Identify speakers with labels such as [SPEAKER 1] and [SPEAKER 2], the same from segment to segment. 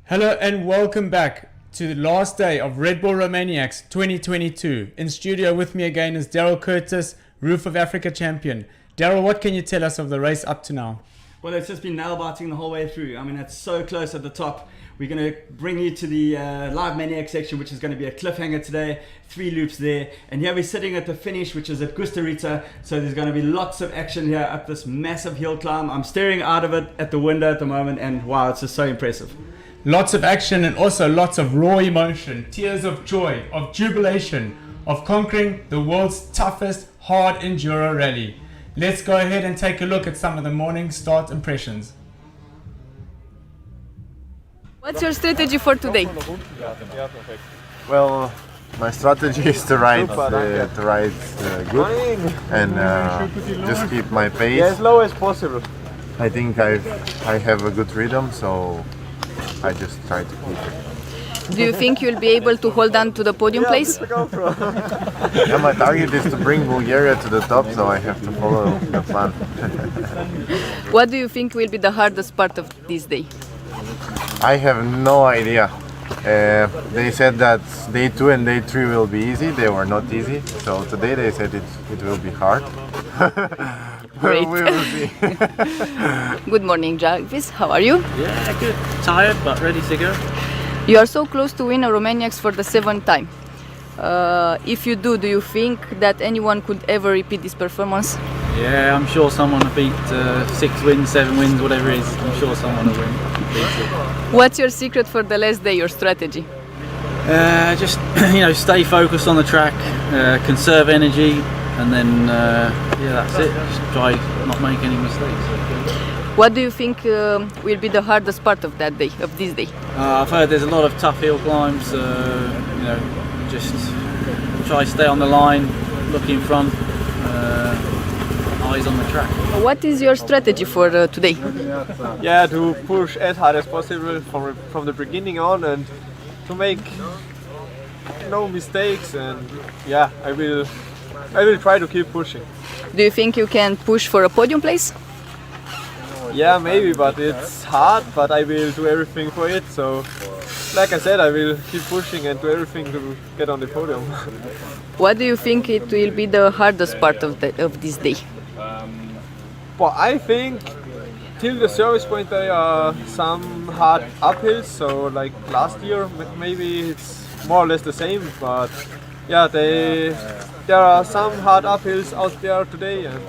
[SPEAKER 1] Hello and welcome back to the last day of Red Bull Romaniacs 2022. In studio with me again is Daryl Curtis, Roof of Africa champion. Daryl, what can you tell us of the race up to now?
[SPEAKER 2] Well, it's just been nail-biting the whole way through. I mean, it's so close at the top. We're going to bring you to the live Maniacs section, which is going to be a cliffhanger today. 3 loops there. And here we're sitting at the finish, which is at Gusta Rita. So there's going to be lots of action here up this massive hill climb. I'm staring out of it at the window at the moment, and wow, it's just so impressive.
[SPEAKER 1] Lots of action and also lots of raw emotion, tears of joy, of jubilation, of conquering the world's toughest hard enduro rally. Let's go ahead and take a look at some of the morning start impressions.
[SPEAKER 3] What's your strategy for today?
[SPEAKER 4] Well, my strategy is to ride good and just keep my pace.
[SPEAKER 5] As low as possible.
[SPEAKER 4] I think I have a good rhythm, so I just try to keep it.
[SPEAKER 3] Do you think you'll be able to hold on to the podium place?
[SPEAKER 4] Yeah, my target is to bring Bulgaria to the top, so I have to follow the plan.
[SPEAKER 3] What do you think will be the hardest part of this day?
[SPEAKER 4] I have no idea. They said that day 2 and day 3 will be easy. They were not easy. So today they said it will be hard.
[SPEAKER 3] Great.
[SPEAKER 4] We will see.
[SPEAKER 3] Good morning, Jarvis. How are you?
[SPEAKER 6] Yeah, good. Tired, but ready to go.
[SPEAKER 3] You are so close to win a Romaniacs for the 7th time. If you do you think that anyone could ever repeat this performance?
[SPEAKER 6] Yeah, I'm sure someone will beat 6 wins, 7 wins, whatever it is. I'm sure someone will win.
[SPEAKER 3] What's your secret for the last day, your strategy?
[SPEAKER 6] Just stay focused on the track, conserve energy, and then that's it. Just try not make any mistakes.
[SPEAKER 3] What do you think will be the hardest part of that day, of this day?
[SPEAKER 6] I've heard there's a lot of tough hill climbs. Just try to stay on the line, look in front, eyes on the track.
[SPEAKER 3] What is your strategy for today?
[SPEAKER 5] Yeah, to push as hard as possible from the beginning on and to make no mistakes, and yeah, I will try to keep pushing.
[SPEAKER 3] Do you think you can push for a podium place?
[SPEAKER 5] Yeah, maybe, but it's hard, but I will do everything for it. So, like I said, I will keep pushing and do everything to get on the podium.
[SPEAKER 3] What do you think it will be the hardest part of this day?
[SPEAKER 5] But I think till the service point there are some hard uphills. So like last year, maybe it's more or less the same. But yeah, there are some hard uphills out there today, and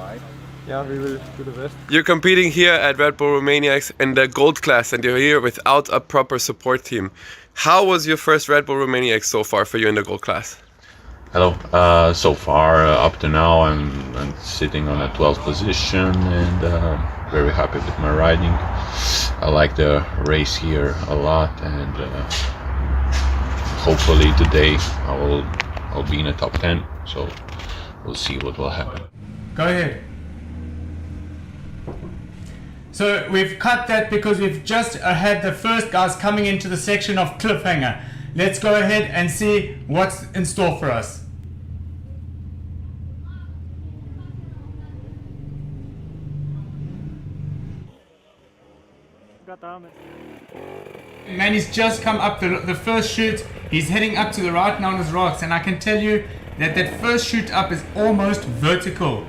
[SPEAKER 5] yeah, we will do the best.
[SPEAKER 7] You're competing here at Red Bull Romaniacs in the gold class, and you're here without a proper support team. How was your first Red Bull Romaniacs so far for you in the gold class?
[SPEAKER 8] Hello. So far, up to now, I'm sitting on a 12th position and very happy with my riding. I like the race here a lot, and hopefully today I'll be in the top 10. So we'll see what will happen.
[SPEAKER 1] Go ahead. So we've cut that because we've just had the first guys coming into the section of cliffhanger. Let's go ahead and see what's in store for us. Manny's just come up the first chute. He's heading up to the right now on his rocks, and I can tell you that first chute up is almost vertical.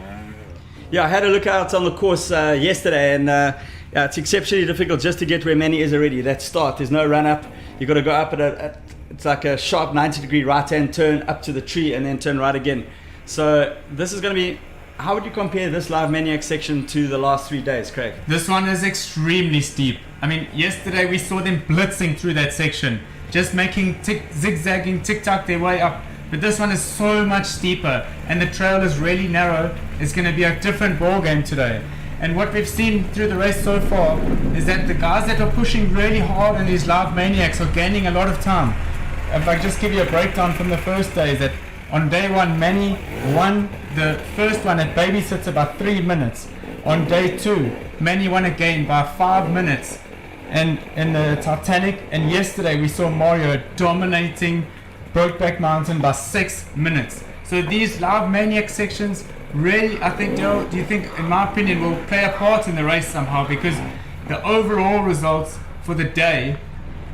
[SPEAKER 2] Yeah, I had a look out on the course yesterday, and yeah, it's exceptionally difficult just to get where Manny is already. That start, there's no run up. You've got to go up it's like a sharp 90-degree right-hand turn up to the tree and then turn right again. So this is going to be, how would you compare this live Maniac section to the last 3 days, Craig?
[SPEAKER 1] This one is extremely steep. I mean, yesterday we saw them blitzing through that section, just making zigzagging, tic-tac their way up. But this one is so much steeper, and the trail is really narrow. It's going to be a different ball game today. And what we've seen through the race so far is that the guys that are pushing really hard in these Live Maniacs are gaining a lot of time. If I just give you a breakdown from the first day, is that on day one, Manny won the first one at Babysits about 3 minutes. On day two, Manny won again by 5 minutes and in the Titanic. And yesterday we saw Mario dominating Brokeback Mountain by 6 minutes. So these Live Maniac sections really, I think, Daryl, do you think, in my opinion, will play a part in the race somehow? Because the overall results for the day,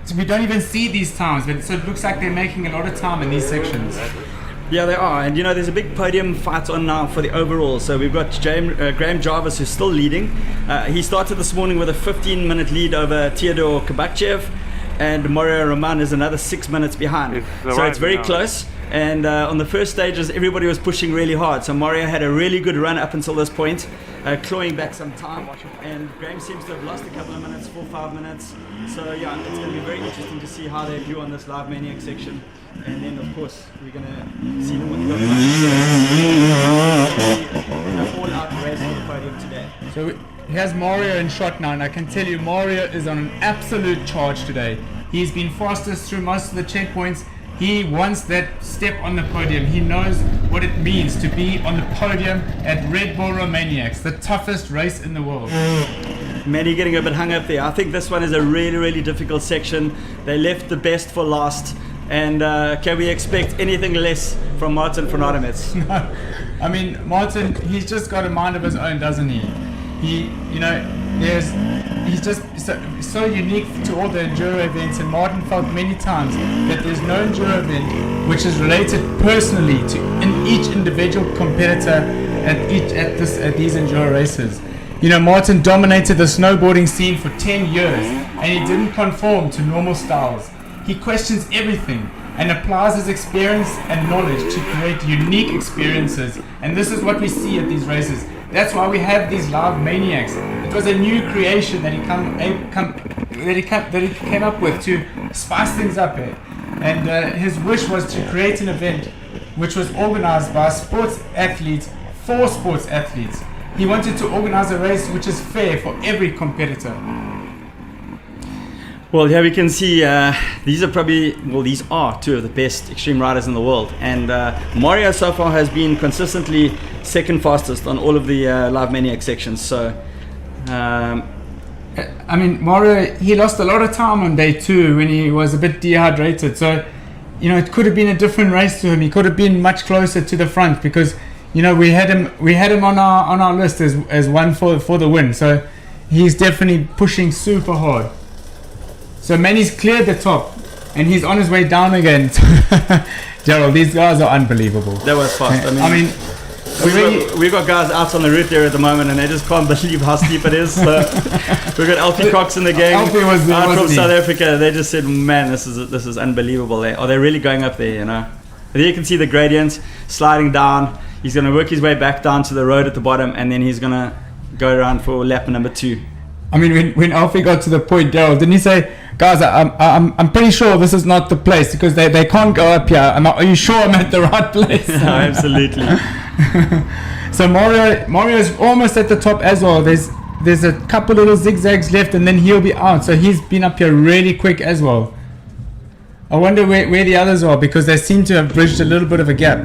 [SPEAKER 1] so we don't even see these times, but so it looks like they're making a lot of time in these sections.
[SPEAKER 2] Yeah, they are, and there's a big podium fight on now for the overall. So we've got Graham Jarvis, who's still leading. He started this morning with a 15-minute lead over Theodore Kabakchev, and Mario Roman is another 6 minutes behind. So it's very close. And on the first stages, everybody was pushing really hard. So Mario had a really good run up until this point, clawing back some time. And Graham seems to have lost a couple of minutes, 4-5 minutes. So yeah, it's going to be very interesting to see how they do on this Live Maniac section. And then of course, we're going to see them with the all-out race for the podium today.
[SPEAKER 1] So here's Mario in shot now, and I can tell you Mario is on an absolute charge today. He's been fastest through most of the checkpoints. He wants that step on the podium. He knows what it means to be on the podium at Red Bull Romaniacs, the toughest race in the world.
[SPEAKER 2] Manny getting a bit hung up there. I think this one is a really, really difficult section. They left the best for last. And can we expect anything less from Martin van Arnhem?
[SPEAKER 1] No. I mean, Martin, he's just got a mind of his own, doesn't he? He's just so unique to all the enduro events, and Martin felt many times that there's no enduro event which is related personally to each individual competitor at these enduro races. Martin dominated the snowboarding scene for 10 years, and he didn't conform to normal styles. He questions everything and applies his experience and knowledge to create unique experiences, and this is what we see at these races. That's why we have these Live Maniacs. It was a new creation that he came up with to spice things up here. And his wish was to create an event which was organized by sports athletes for sports athletes. He wanted to organize a race which is fair for every competitor.
[SPEAKER 2] Well, here we can see these are two of the best extreme riders in the world, and Mario so far has been consistently second fastest on all of the Live Maniac sections. So
[SPEAKER 1] I mean, Mario, he lost a lot of time on day two when he was a bit dehydrated, so it could have been a different race to him. He could have been much closer to the front, because we had him on our list as one for the win, so he's definitely pushing super hard. So Manny's cleared the top, and he's on his way down again. Daryl, these guys are unbelievable.
[SPEAKER 2] That was fast. We've got guys out on the route there at the moment, and they just can't believe how steep it is. So we've got Alfie Cox in the gang
[SPEAKER 1] Alfie was there,
[SPEAKER 2] out from South Africa. They just said, "Man, this is unbelievable." Are they really going up there? There you can see the gradient sliding down. He's going to work his way back down to the road at the bottom, and then he's going to go around for lap number 2.
[SPEAKER 1] I mean, when Alfie got to the point, Daryl, didn't he say, "Guys, I'm pretty sure this is not the place, because they can't go up here. Are you sure I'm at the right place?"
[SPEAKER 2] Absolutely.
[SPEAKER 1] So Mario's almost at the top as well. There's a couple little zigzags left, and then he'll be out. So he's been up here really quick as well. I wonder where the others are, because they seem to have bridged a little bit of a gap.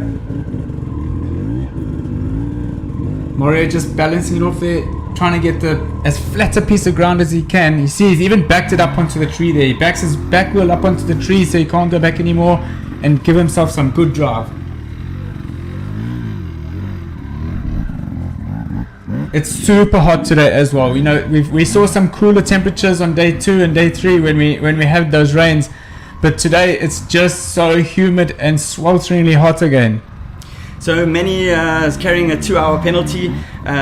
[SPEAKER 1] Mario just balancing it off there, trying to get as flat a piece of ground as he can. You see, he's even backed it up onto the tree there. He backs his back wheel up onto the tree so he can't go back anymore, and give himself some good drive. It's super hot today as well. We saw some cooler temperatures on day 2 and day 3 when we had those rains, but today it's just so humid and swelteringly hot again.
[SPEAKER 2] So Manny is carrying a 2-hour penalty,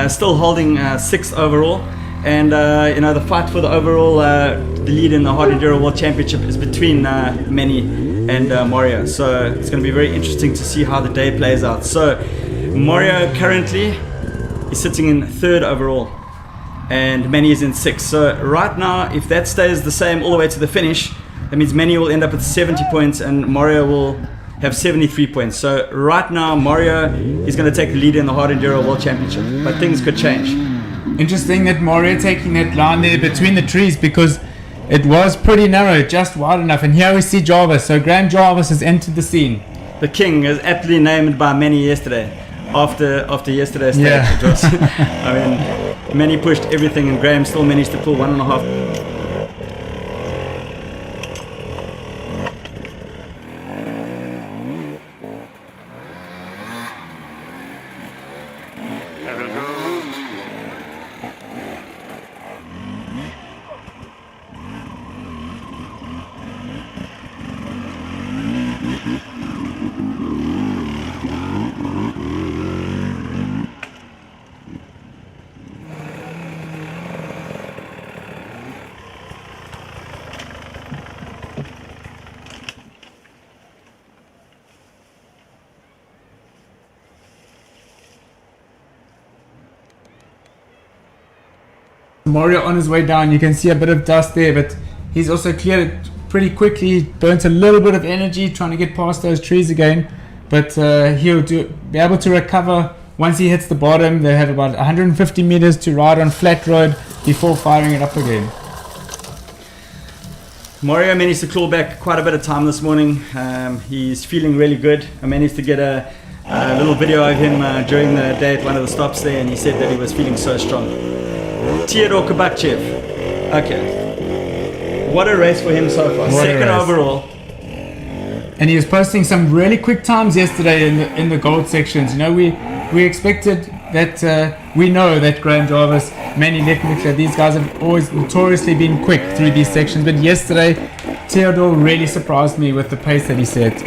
[SPEAKER 2] still holding 6th overall, and the fight for the overall the lead in the Hard Enduro World Championship is between Manny and Mario. So it's going to be very interesting to see how the day plays out. So Mario currently is sitting in 3rd overall, and Manny is in 6th. So right now, if that stays the same all the way to the finish, that means Manny will end up with 70 points and Mario will have 73 points. So right now, Mario is going to take the lead in the Hard Enduro World Championship, but things could change.
[SPEAKER 1] Interesting that Mario taking that line there between the trees, because it was pretty narrow, just wide enough. And here we see Jarvis. So Graham Jarvis has entered the scene.
[SPEAKER 2] The king is aptly named by many yesterday. After yesterday's stage,
[SPEAKER 1] Yeah.
[SPEAKER 2] it was, I mean, Manny pushed everything and Graham still managed to pull 1.5.
[SPEAKER 1] Mario on his way down, you can see a bit of dust there, but he's also cleared it pretty quickly, burnt a little bit of energy trying to get past those trees again, but he'll be able to recover once he hits the bottom. They have about 150 meters to ride on flat road before firing it up again.
[SPEAKER 2] Mario managed to claw back quite a bit of time this morning. He's feeling really good. I managed to get a little video of him during the day at one of the stops there, and he said that he was feeling so strong. Theodore Kabakchev. Okay. What a race for him so far.
[SPEAKER 1] What a
[SPEAKER 2] Second
[SPEAKER 1] race.
[SPEAKER 2] overall.
[SPEAKER 1] And he was posting some really quick times yesterday in the gold sections. You know, we expected that, we know that Graham Jarvis, Manny Lekmikler, these guys have always notoriously been quick through these sections, but yesterday Theodore really surprised me with the pace that he set.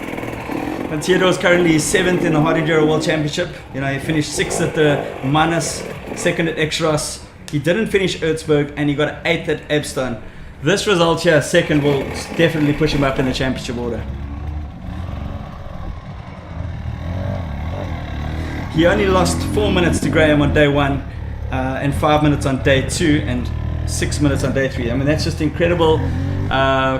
[SPEAKER 2] And Theodore's currently 7th in the Hard Enduro World Championship. You know, he finished 6th at the Manus, 2nd at Extras. He didn't finish Erzberg, and he got 8th at Epstone. This result here, 2nd, will definitely push him up in the championship order. He only lost 4 minutes to Graham on day 1, and 5 minutes on day 2, and 6 minutes on day 3. I mean, that's just incredible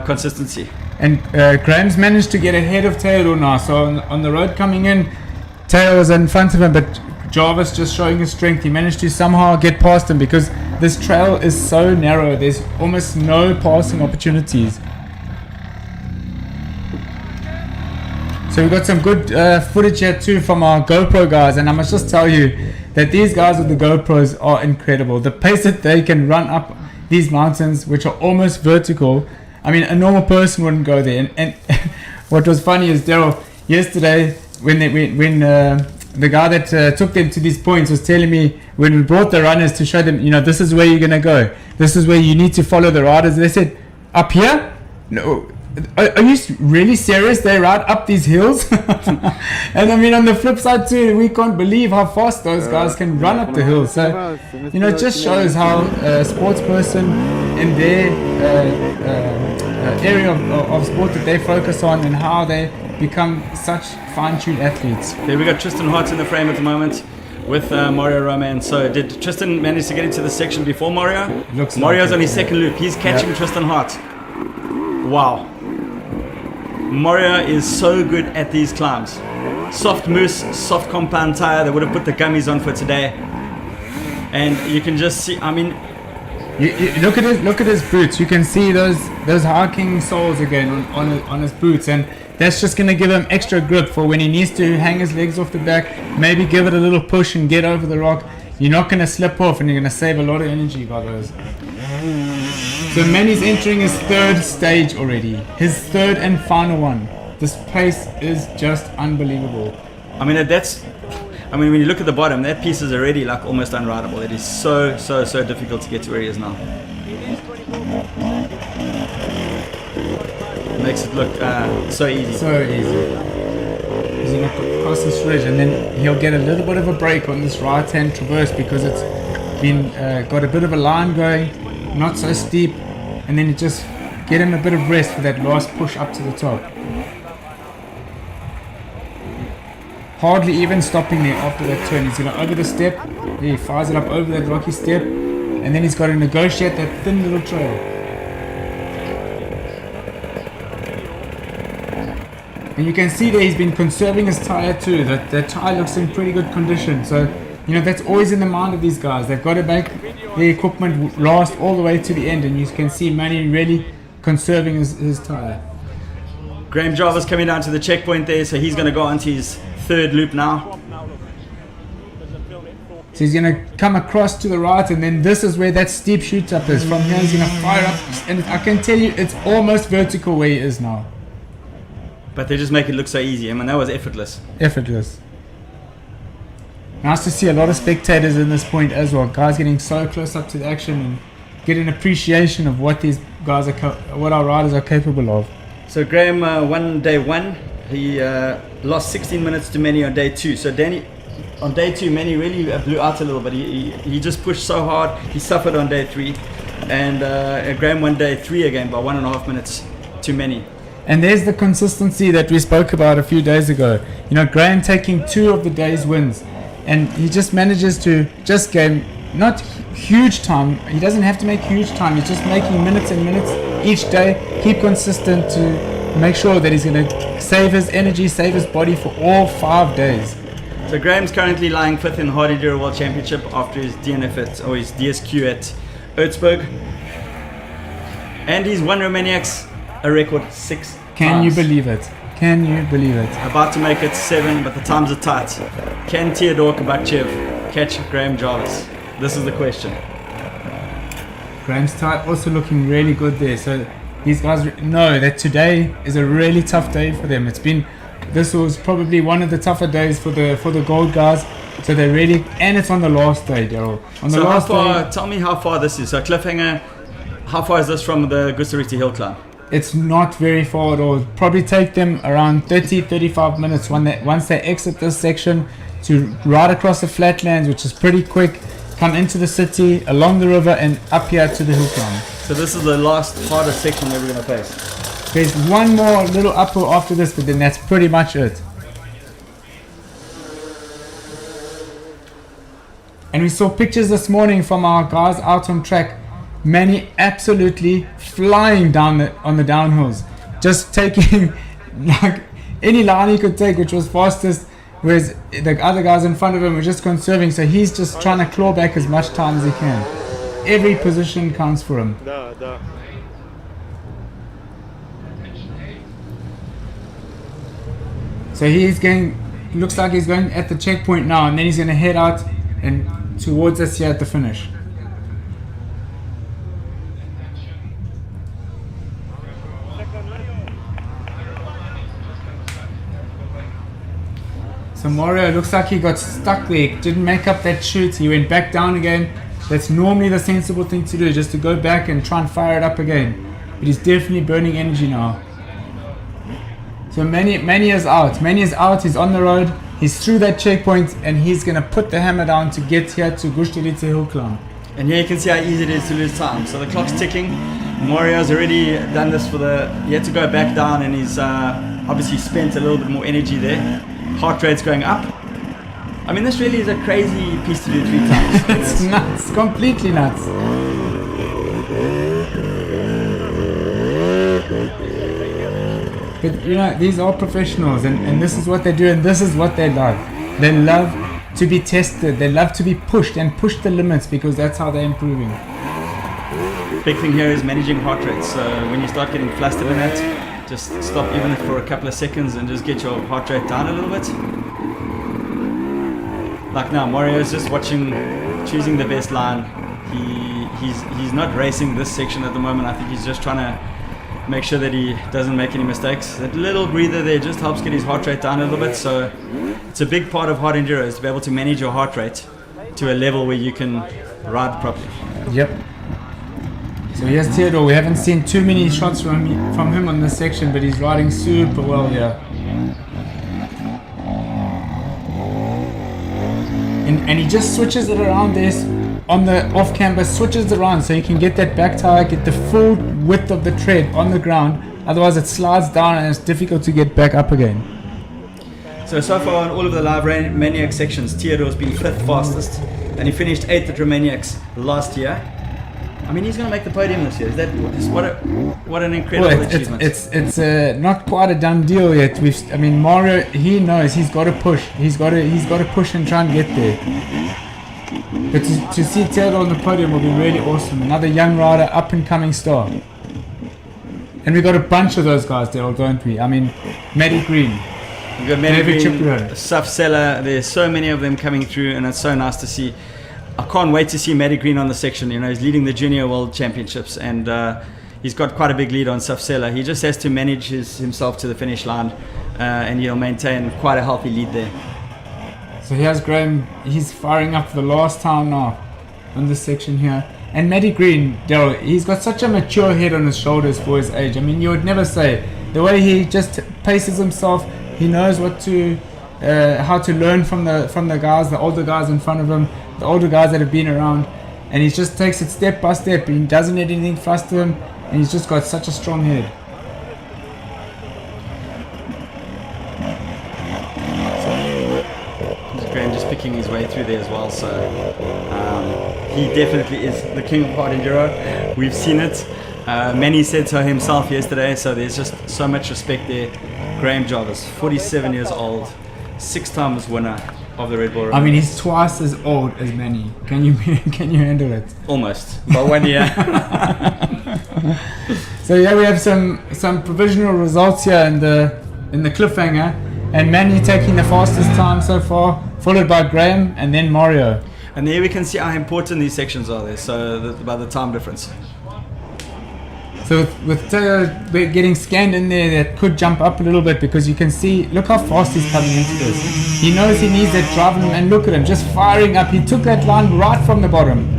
[SPEAKER 2] consistency.
[SPEAKER 1] And Graham's managed to get ahead of Theodore now. So on the road coming in, Theodore was in front of him, but Jarvis just showing his strength. He managed to somehow get past him because this trail is so narrow. There's almost no passing opportunities. So we've got some good footage here too from our GoPro guys, and I must just tell you that these guys with the GoPros are incredible. The pace that they can run up these mountains, which are almost vertical. I mean, a normal person wouldn't go there. And what was funny is, Daryl, yesterday when the guy that took them to these points was telling me, when we brought the runners to show them, you know, this is where you're gonna go. This is where you need to follow the riders. They said, up here? No. Are you really serious? They ride up these hills? And I mean, on the flip side too, we can't believe how fast those guys can run up the hills. So, you know, it just shows how a sports person in their area of sport that they focus on, and how they become such fine-tuned athletes.
[SPEAKER 2] There we got Tristan Hart in the frame at the moment with Mario Roman. So did Tristan manage to get into the section before Mario?
[SPEAKER 1] Looks
[SPEAKER 2] Mario's
[SPEAKER 1] like
[SPEAKER 2] on
[SPEAKER 1] it.
[SPEAKER 2] his second loop. He's catching
[SPEAKER 1] Yep.
[SPEAKER 2] Tristan Hart. Wow. Mario is so good at these climbs. Soft mousse, soft compound tire. They would have put the gummies on for today. And you can just see, I mean,
[SPEAKER 1] You look at his boots. You can see those hiking soles again on his boots, and that's just going to give him extra grip for when he needs to hang his legs off the back, maybe give it a little push and get over the rock. You're not going to slip off, and you're going to save a lot of energy by those. So Manny's entering his third stage already, his third and final one. This pace is just unbelievable.
[SPEAKER 2] I mean, when you look at the bottom, that piece is already like almost unrideable. It is so difficult to get to where he is now. Makes it look so easy.
[SPEAKER 1] So easy. He's going to cross this ridge, and then he'll get a little bit of a break on this right-hand traverse because it's been got a bit of a line going, not so steep, and then it just get him a bit of rest for that last push up to the top. Hardly even stopping there after that turn. He's going to over the step. He fires it up over that rocky step, and then he's got to negotiate that thin little trail. And you can see that he's been conserving his tire too. That tire looks in pretty good condition. So, you know, that's always in the mind of these guys. They've got to make the equipment last all the way to the end, and you can see Manny really conserving his tire.
[SPEAKER 2] Graham Jarvis coming down to the checkpoint there, so he's going to go onto his third loop now.
[SPEAKER 1] So he's going to come across to the right, and then this is where that steep shoot up is. From here he's going to fire up, and I can tell you it's almost vertical where he is now.
[SPEAKER 2] But they just make it look so easy. I mean, that was effortless.
[SPEAKER 1] Effortless. Nice to see a lot of spectators in this point as well. Guys getting so close up to the action and get an appreciation of what these guys what our riders are capable of.
[SPEAKER 2] So Graham won day one. He lost 16 minutes to Manny on day two. So Danny, on day two, Manny really blew out a little bit. He just pushed so hard. He suffered on day three, and Graham won day three again by 1.5 minutes to Manny.
[SPEAKER 1] And there's the consistency that we spoke about a few days ago. You know, Graham taking 2 of the day's wins, and he just manages to just gain not huge time. He doesn't have to make huge time. He's just making minutes and minutes each day. Keep consistent to make sure that he's going to save his energy, save his body for all 5 days.
[SPEAKER 2] So Graham's currently lying 5th in the Hard Enduro World Championship after his DNF or his DSQ at Oatsburg, and he's won Romaniacs a record 6
[SPEAKER 1] Can
[SPEAKER 2] times.
[SPEAKER 1] you believe it? Can you believe it?
[SPEAKER 2] About to make it 7, but the times are tight. Can Theodore Kabakchev catch Graham Jarvis? This is the question.
[SPEAKER 1] Graham's tire also looking really good there. So these guys know that today is a really tough day for them. This was probably one of the tougher days for the gold guys. So they're really, and it's on the last day, Daryl. On the last day.
[SPEAKER 2] Tell me how far this is. So Cliffhanger, how far is this from the Gusariti Hill Climb?
[SPEAKER 1] It's not very far at all. Probably take them around 30-35 minutes once they exit this section to ride across the flatlands, which is pretty quick, come into the city, along the river, and up here to the hill climb.
[SPEAKER 2] So this is the last hardest section that we're going to face.
[SPEAKER 1] There's one more little uphill after this, but then that's pretty much it. And we saw pictures this morning from our guys out on track. Manny absolutely flying down on the downhills, just taking like any line he could take, which was fastest, whereas the other guys in front of him were just conserving. So he's just trying to claw back as much time as he can. Every position counts for him. So looks like he's going at the checkpoint now, and then he's going to head out and towards us here at the finish. So Mario, looks like he got stuck there, didn't make up that shoot, he went back down again. That's normally the sensible thing to do, just to go back and try and fire it up again. But he's definitely burning energy now. So Manny is out. Manny is out, he's on the road, he's through that checkpoint, and he's going to put the hammer down to get here to Gushtelitsa Hill Climb.
[SPEAKER 2] And here you can see how easy it is to lose time. So the clock's ticking. Mario's already done this he had to go back down, and he's obviously spent a little bit more energy there. Heart rate's going up. I mean, this really is a crazy piece to do 3 times.
[SPEAKER 1] It's nuts, completely nuts. But you know, these are professionals, and this is what they do, and this is what they love. They love to be tested, they love to be pushed and push the limits, because that's how they're improving.
[SPEAKER 2] Big thing here is managing heart rate. So when you start getting flustered in that, just stop even for a couple of seconds and just get your heart rate down a little bit. Like now, Mario is just watching, choosing the best line. He's not racing this section at the moment. I think he's just trying to make sure that he doesn't make any mistakes. That little breather there just helps get his heart rate down a little bit. So it's a big part of hard enduro, is to be able to manage your heart rate to a level where you can ride properly.
[SPEAKER 1] Yep. So here's Theodore. We haven't seen too many shots from him on this section, but he's riding super well here. And he just switches it around this on the off camber, switches it around so you can get that back tire, get the full width of the tread on the ground. Otherwise it slides down and it's difficult to get back up again.
[SPEAKER 2] So far on all of the live Maniacs sections, Theodore's been 5th fastest, and he finished 8th at Romaniacs last year. I mean, he's going to make the podium this year. What an incredible achievement.
[SPEAKER 1] It's not quite a done deal yet. Mario, he knows he's got to push. He's got to push and try and get there. But to see Theodore on the podium will be really awesome. Another young rider, up and coming star. And we got a bunch of those guys, Daryl, don't we? I mean, Maddie Green.
[SPEAKER 2] You've got Maddie
[SPEAKER 1] David
[SPEAKER 2] Green,
[SPEAKER 1] Cipriani.
[SPEAKER 2] Safsella. There's so many of them coming through, and it's so nice to see. I can't wait to see Maddie Green on the section. You know, he's leading the Junior World Championships, and he's got quite a big lead on Safsella. He just has to manage himself to the finish line, and he'll maintain quite a healthy lead there.
[SPEAKER 1] So here's Graham. He's firing up for the last time now on this section here. And Maddie Green, Daryl, he's got such a mature head on his shoulders for his age. I mean, you would never say. The way he just paces himself, he knows what to, how to learn from the guys, the older guys in front of him, the older guys that have been around. And he just takes it step by step. He doesn't let anything fluster him. And he's just got such a strong head.
[SPEAKER 2] Graham just picking his way through there as well, so he definitely is the king of hard enduro. We've seen it. Manny said so himself yesterday, so there's just so much respect there. Graham Jarvis, 47 years old, 6 times winner of the Red Bull.
[SPEAKER 1] I mean, he's twice as old as Manny. Can you handle it?
[SPEAKER 2] Almost, by 1 year.
[SPEAKER 1] So yeah, we have some provisional results here in the cliffhanger, and Manny taking the fastest time so far, followed by Graham and then Mario.
[SPEAKER 2] And there we can see how important these sections are there, so by the time difference.
[SPEAKER 1] So with Teo getting scanned in there, that could jump up a little bit, because you can see, look how fast he's coming into this. He knows he needs that drive, and look at him, just firing up. He took that line right from the bottom.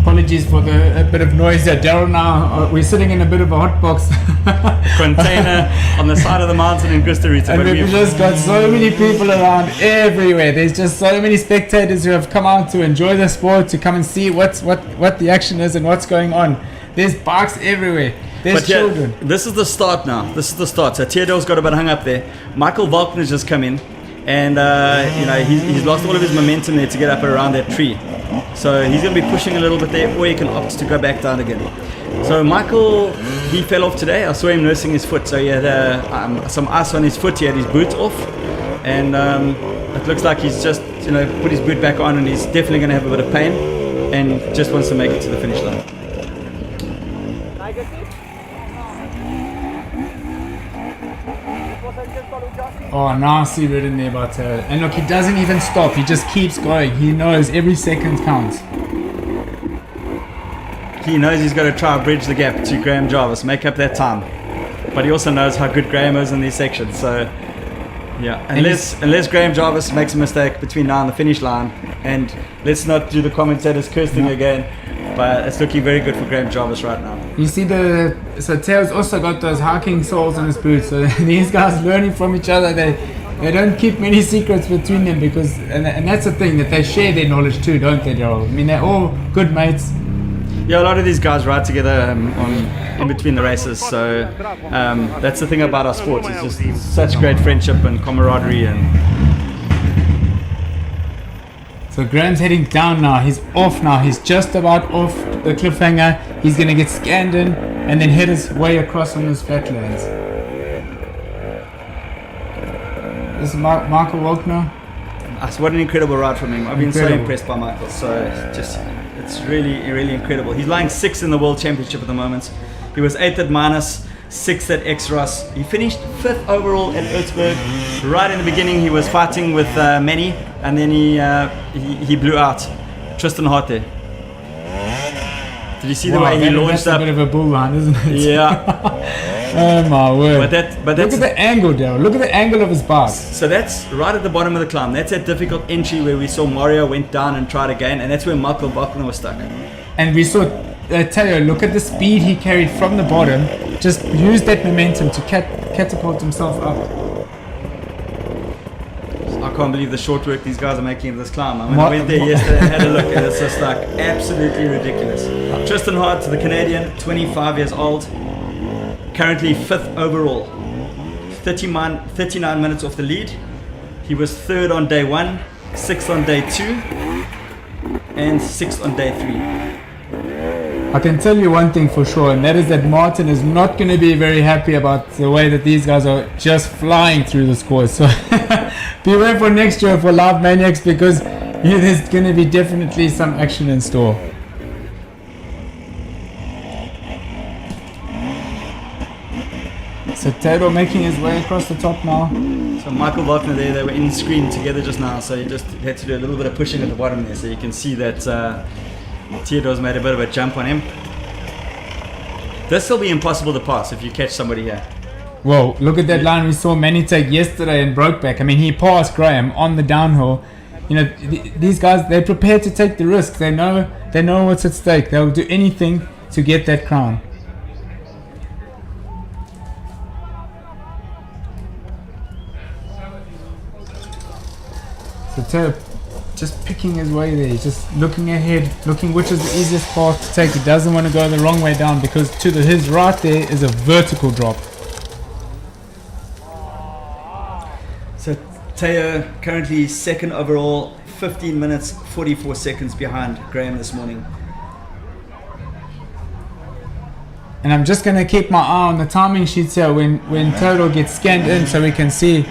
[SPEAKER 1] Apologies for a bit of noise there, Daryl. Now we're sitting in a bit of a hot box
[SPEAKER 2] Container on the side of the mountain in Costa Rica.
[SPEAKER 1] and we've just got so many people around everywhere. There's just so many spectators who have come out to enjoy the sport, to come and see what the action is and what's going on. There's bikes everywhere. There's children.
[SPEAKER 2] This is the start now. This is the start. So Theodore's got a bit hung up there. Michael Volkner's just come in, and he's lost all of his momentum there to get up around that tree. So he's going to be pushing a little bit there, or he can opt to go back down again. So Michael, he fell off today. I saw him nursing his foot. So he had some ice on his foot. He had his boot off, and it looks like he's just put his boot back on, and he's definitely going to have a bit of pain, and just wants to make it to the finish line.
[SPEAKER 1] Oh, nasty ridden there by Teo. And look, he doesn't even stop. He just keeps going. He knows every second counts.
[SPEAKER 2] He knows he's got to try and bridge the gap to Graham Jarvis, make up that time. But he also knows how good Graham is in these sections. So, yeah, unless Graham Jarvis makes a mistake between now and the finish line, and let's not do the commentators cursing again, but it's looking very good for Graham Jarvis right now.
[SPEAKER 1] You see so Teo's also got those hiking soles on his boots. So these guys learning from each other. They don't keep many secrets between them, because and that's the thing, that they share their knowledge too, don't they, Daryl? I mean, they're all good mates.
[SPEAKER 2] Yeah, a lot of these guys ride together in between the races. So that's the thing about our sport. It's just such great friendship and camaraderie. And
[SPEAKER 1] so Graham's heading down now. He's off now. He's just about off the cliffhanger. He's going to get scanned in and then head his way across on those flatlands. This is Michael Walkner.
[SPEAKER 2] What an incredible ride from him. I've been so impressed by Michael. So it's really, really incredible. He's lying 6th in the World Championship at the moment. He was 8th at Minus, 6th at X-Ross. He finished 5th overall at Erzberg. Right in the beginning, he was fighting with Manny, and then he blew out Tristan Hart there. Did you see the way he launched up?
[SPEAKER 1] That's a bit of a bull run, isn't it?
[SPEAKER 2] Yeah.
[SPEAKER 1] Oh my word.
[SPEAKER 2] But
[SPEAKER 1] look at the angle, Daryl. Look at the angle of his bike.
[SPEAKER 2] So that's right at the bottom of the climb. That's that difficult entry where we saw Mario went down and tried again, and that's where Michael Bachner was stuck.
[SPEAKER 1] And we saw Teo, look at the speed he carried from the bottom. Just used that momentum to catapult himself up.
[SPEAKER 2] I can't believe the short work these guys are making of this climb. I mean, I went there yesterday and had a look, and it's just like absolutely ridiculous. Tristan Hart, the Canadian, 25 years old, currently 5th overall, 39 minutes off the lead. He was 3rd on day 1, 6th on day 2, and 6th on day 3.
[SPEAKER 1] I can tell you one thing for sure, and that is that Martin is not going to be very happy about the way that these guys are just flying through the scores. So beware for next year for Live Maniacs, because there's going to be definitely some action in store. So Theodore making his way across the top now.
[SPEAKER 2] So Michael Wagner there, they were in screen together just now, so he just had to do a little bit of pushing at the bottom there, so you can see that Theodore's made a bit of a jump on him. This will be impossible to pass if you catch somebody here.
[SPEAKER 1] Whoa, look at that line we saw Manny take yesterday in Brokeback. I mean, he passed Graham on the downhill. You know, these guys, they're prepared to take the risk. They know what's at stake. They'll do anything to get that crown. So Teo just picking his way there, he's just looking ahead, looking which is the easiest path to take. He doesn't want to go the wrong way down, because to his right there is a vertical drop.
[SPEAKER 2] So Teo currently second overall, 15 minutes 44 seconds behind Graham this morning.
[SPEAKER 1] And I'm just going to keep my eye on the timing sheets here when Theodore gets scanned in, so we can see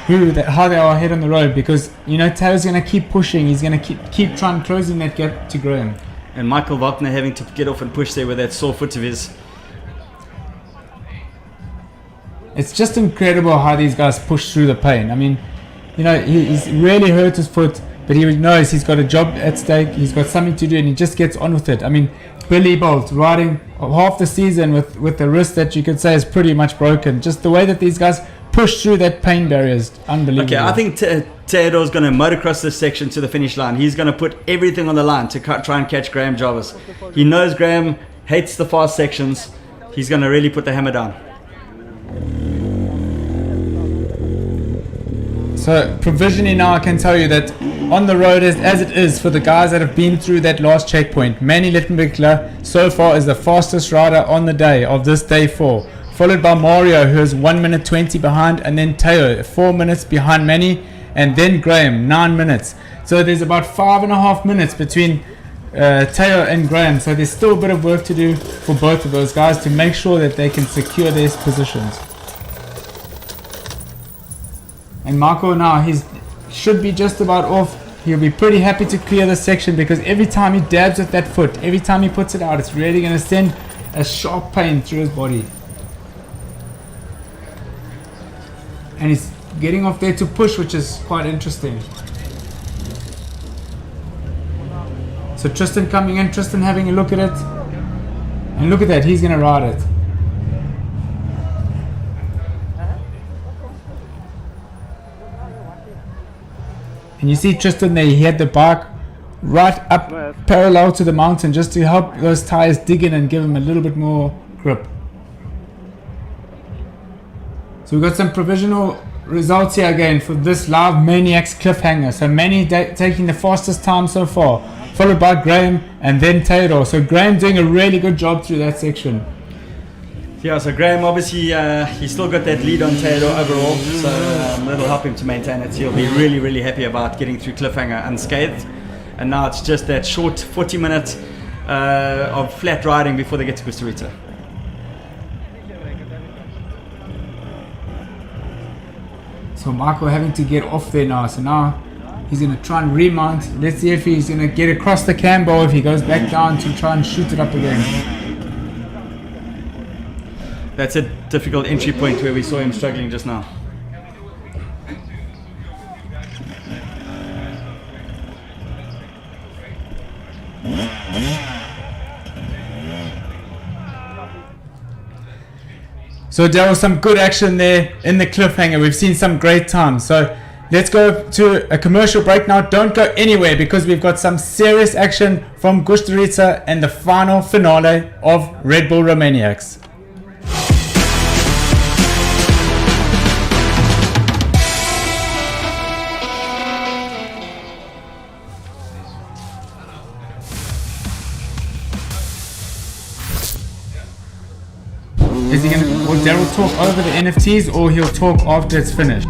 [SPEAKER 1] how they are ahead on the road, because you know Theodore's going to keep pushing. He's going to keep trying closing that gap to Graham.
[SPEAKER 2] And Michael Wagner having to get off and push there with that sore foot of his.
[SPEAKER 1] It's just incredible how these guys push through the pain. I mean, you know, he's really hurt his foot, but he knows he's got a job at stake. He's got something to do, and he just gets on with it. I mean, Billy Bolt riding half the season with the wrist that you could say is pretty much broken. Just the way that these guys push through that pain barrier is unbelievable.
[SPEAKER 2] Okay, I think Theodore's going to motocross this section to the finish line. He's going to put everything on the line to try and catch Graham Jarvis. He knows Graham hates the fast sections. He's going to really put the hammer down.
[SPEAKER 1] So provisionally now I can tell you that on the road, as it is for the guys that have been through that last checkpoint, Manny Littenbichler so far is the fastest rider on the day of this day 4, followed by Mario, who is 1 minute 20 behind, and then Teo 4 minutes behind Manny, and then Graham 9 minutes. So there's about 5.5 minutes between Teo and Graham, so there's still a bit of work to do for both of those guys to make sure that they can secure their positions. And Marco now, he should be just about off. He'll be pretty happy to clear this section, because every time he dabs with that foot, every time he puts it out, it's really going to send a sharp pain through his body. And he's getting off there to push, which is quite interesting. So Tristan coming in, Tristan having a look at it. And look at that, he's going to ride it. And you see Tristan there, he had the bike right up parallel to the mountain just to help those tires dig in and give him a little bit more grip. So we've got some provisional results here again for this Live Maniacs cliffhanger. So Manny taking the fastest time so far, followed by Graham and then Theodore. So Graham doing a really good job through that section.
[SPEAKER 2] Yeah, so Graham obviously he's still got that lead on Theodore overall, so that'll help him to maintain it. He'll be really, really happy about getting through cliffhanger unscathed. And now it's just that short 40 minutes of flat riding before they get to Costa Rica.
[SPEAKER 1] So Marco having to get off there now. So now he's going to try and remount. Let's see if he's going to get across the camber, or if he goes back down to try and shoot it up again.
[SPEAKER 2] That's a difficult entry point where we saw him struggling just now.
[SPEAKER 1] So there was some good action there in the cliffhanger. We've seen some great times. So let's go to a commercial break now. Don't go anywhere, because we've got some serious action from Costa Rica and the final finale of Red Bull Romaniacs. Is he going to, will Daryl talk over the NFTs, or he'll talk after it's finished?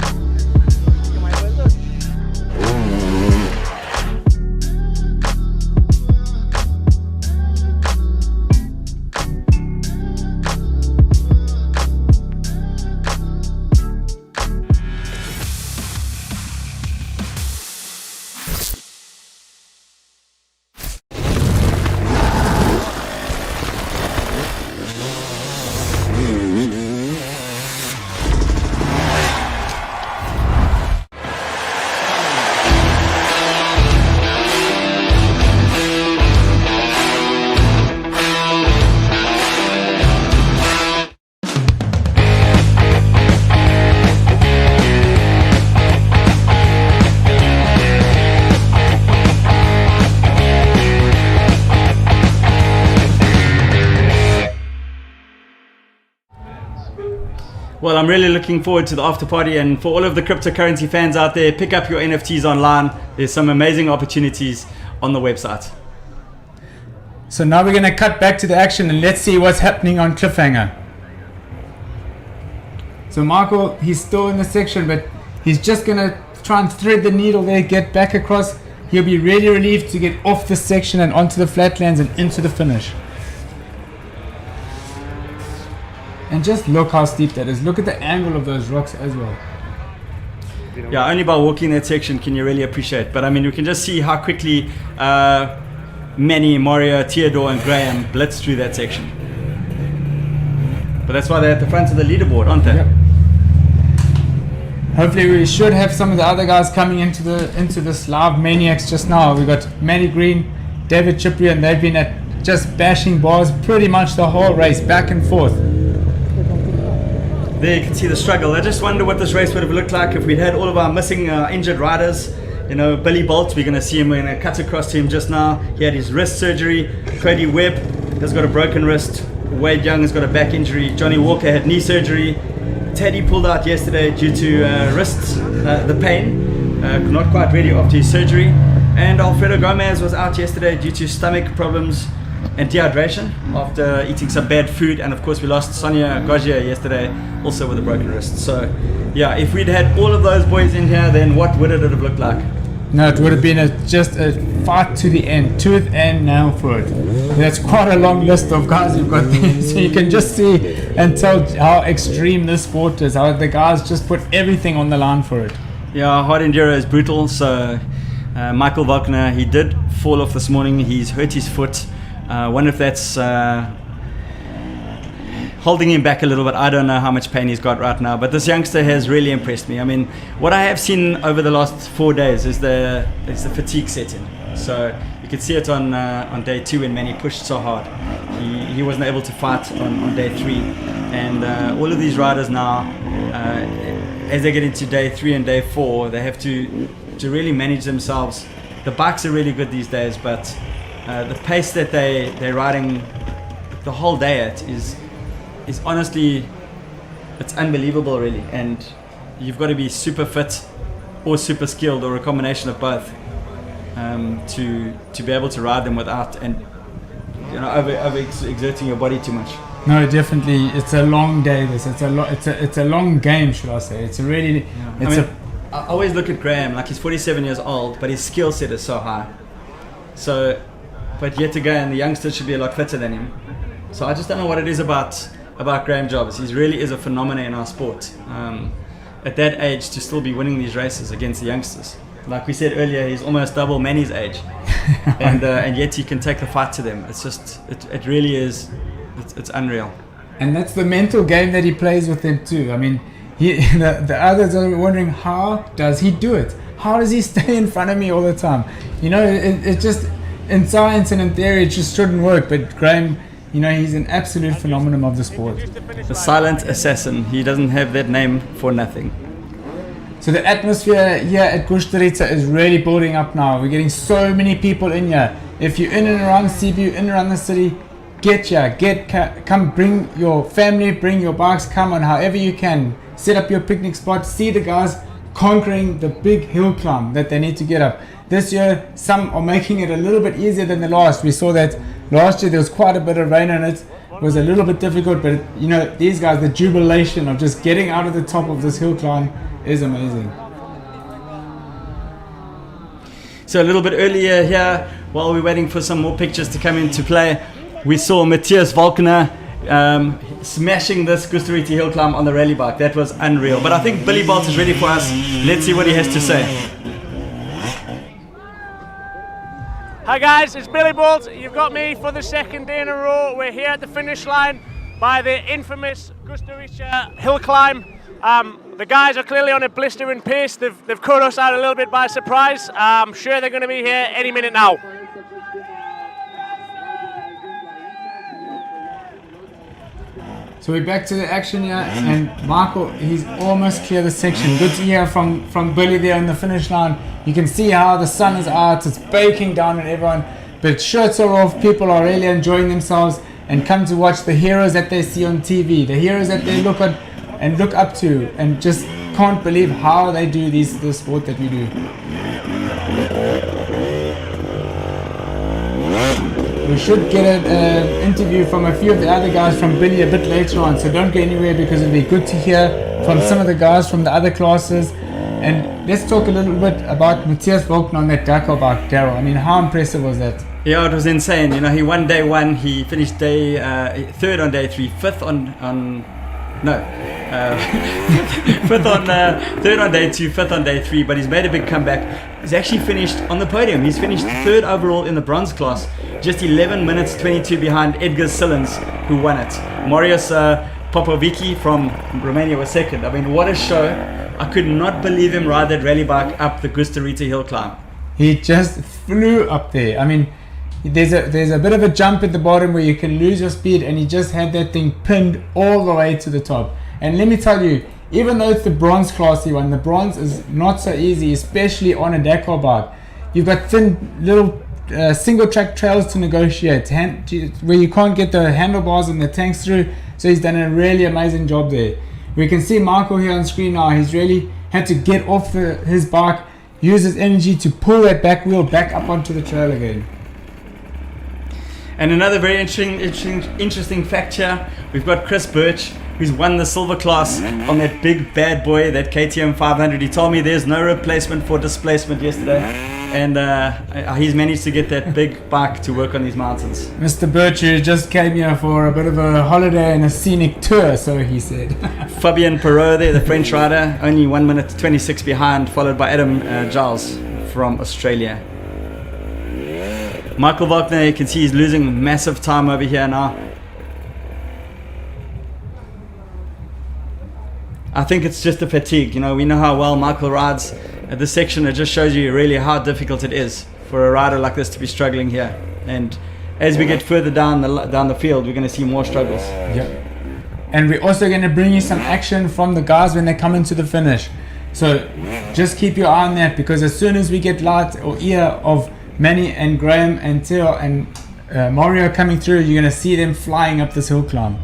[SPEAKER 2] Well, I'm really looking forward to the after party, and for all of the cryptocurrency fans out there, pick up your NFTs online. There's some amazing opportunities on the website.
[SPEAKER 1] So now we're going to cut back to the action and let's see what's happening on Cliffhanger. So Michael, he's still in the section, but he's just going to try and thread the needle there, get back across. He'll be really relieved to get off this section and onto the flatlands and into the finish. And just look how steep that is. Look at the angle of those rocks as well.
[SPEAKER 2] Yeah, only by walking that section can you really appreciate. But I mean, we can just see how quickly Manny, Mario, Theodore and Graham blitz through that section. But that's why they're at the front of the leaderboard, aren't they?
[SPEAKER 1] Yep. Hopefully we should have some of the other guys coming into this live Maniacs just now. We've got Manny Green, David Chipri, and they've been at just bashing bars pretty much the whole race, back and forth.
[SPEAKER 2] There you can see the struggle. I just wonder what this race would have looked like if we'd had all of our missing injured riders. You know, Billy Bolt, we're going to see him, we're going to cut across to him just now. He had his wrist surgery. Cody Webb has got a broken wrist. Wade Young has got a back injury. Johnny Walker had knee surgery. Teddy pulled out yesterday due to the pain, not quite ready after his surgery. And Alfredo Gomez was out yesterday due to stomach problems and dehydration after eating some bad food. And of course we lost Sonia Gaugier yesterday, also with a broken wrist. So yeah, if we'd had all of those boys in here, then what would it have looked like?
[SPEAKER 1] No, it would have been just a fight to the end, tooth and nail for it. That's quite a long list of guys you've got there. So you can just see and tell how extreme this sport is, how the guys just put everything on the line for it.
[SPEAKER 2] Yeah, hard enduro is brutal. So Michael Valkner, he did fall off this morning. He's hurt his foot. Wonder if that's holding him back a little bit. I don't know how much pain he's got right now, but this youngster has really impressed me. I mean, what I have seen over the last 4 days is the fatigue setting. So you could see it on day 2 when Manny pushed so hard. He wasn't able to fight on day 3, and all of these riders now, as they get into day 3 and day 4, they have to really manage themselves. The bikes are really good these days, but the pace that they're riding the whole day at is honestly, it's unbelievable really. And you've got to be super fit or super skilled or a combination of both to be able to ride them without over exerting your body too much.
[SPEAKER 1] No, definitely, it's a long day. It's a long game, should I say? It's a really.
[SPEAKER 2] I always look at Graham, like he's 47 years old, but his skill set is so high. So, but yet again, the youngsters should be a lot fitter than him. So I just don't know what it is about Graham Jarvis. He really is a phenomenon in our sport. At that age, to still be winning these races against the youngsters. Like we said earlier, he's almost double Manny's age, and yet he can take the fight to them. It's just, it really is, it's unreal.
[SPEAKER 1] And that's the mental game that he plays with them too. I mean, the others are wondering, how does he do it? How does he stay in front of me all the time? You know, it just, in science and in theory, it just shouldn't work. But Graham, you know, he's an absolute phenomenon of the sport.
[SPEAKER 2] The silent assassin. He doesn't have that name for nothing.
[SPEAKER 1] So the atmosphere here at Kusturica is really building up now. We're getting so many people in here. If you're in and around Cebu, in and around the city, get here. Come, bring your family, bring your bikes, come on however you can. Set up your picnic spot, see the guys conquering the big hill climb that they need to get up. This year, some are making it a little bit easier than the last. We saw that last year there was quite a bit of rain on it. It was a little bit difficult, but you know, these guys, the jubilation of just getting out of the top of this hill climb is amazing.
[SPEAKER 2] So a little bit earlier here, while we're waiting for some more pictures to come into play, we saw Matthias Valkner smashing this Kusturica hill climb on the rally bike. That was unreal. But I think Billy Bolt is ready for us. Let's see what he has to say.
[SPEAKER 9] Hi guys, it's Billy Bolt. You've got me for the second day in a row. We're here at the finish line by the infamous Kusturica hill climb. The guys are clearly on a blistering pace. They've caught us out a little bit by surprise. I'm sure they're going to be here any minute now.
[SPEAKER 1] So we're back to the action here, and Michael, he's almost cleared the section. Good to hear from Billy there on the finish line. You can see how the sun is out, it's baking down on everyone, but shirts are off, people are really enjoying themselves and come to watch the heroes that they see on TV, the heroes that they look at and look up to, and just can't believe how they do the sport that we do. We should get an interview from a few of the other guys from Billy a bit later on, so don't go anywhere because it'll be good to hear from some of the guys from the other classes. And let's talk a little bit about Matthias Volkner on that Dakar bike, Daryl. I mean, how impressive was that?
[SPEAKER 2] Yeah, it was insane. You know, he won day one, he finished day third on day three, fifth on third on day two, fifth on day three, but he's made a big comeback. He's actually finished on the podium. He's finished third overall in the bronze class, just 11 minutes 22 behind Edgar Sillens, who won it. Marius Popovici from Romania was second. I mean, what a show. I could not believe him ride that rally bike up the Gustarita hill climb.
[SPEAKER 1] He just flew up there. I mean, there's a bit of a jump at the bottom where you can lose your speed, and he just had that thing pinned all the way to the top. And let me tell you, even though it's the bronze class he won, the bronze is not so easy, especially on a Dakar bike. You've got thin little single track trails to negotiate, where you can't get the handlebars and the tanks through. So he's done a really amazing job there. We can see Michael here on screen now. He's really had to get off his bike, use his energy to pull that back wheel back up onto the trail again.
[SPEAKER 2] And another very interesting fact here, we've got Chris Birch, who's won the silver class on that big bad boy, that KTM 500. He told me there's no replacement for displacement yesterday, and he's managed to get that big bike to work on these mountains.
[SPEAKER 1] Mr. Birch just came here for a bit of a holiday and a scenic tour, so he said.
[SPEAKER 2] Fabien Perrault there, the French rider, only 1 minute 26 behind, followed by Adam Giles from Australia. Michael Volkner, you can see he's losing massive time over here now. I think it's just the fatigue. You know, we know how well Michael rides at this section. It just shows you really how difficult it is for a rider like this to be struggling here. And as we get further down the field, we're going to see more struggles.
[SPEAKER 1] Yeah. And we're also going to bring you some action from the guys when they come into the finish. So just keep your eye on that, because as soon as we get light or ear of Manny and Graham and Theo and Mario coming through, you're going to see them flying up this hill climb.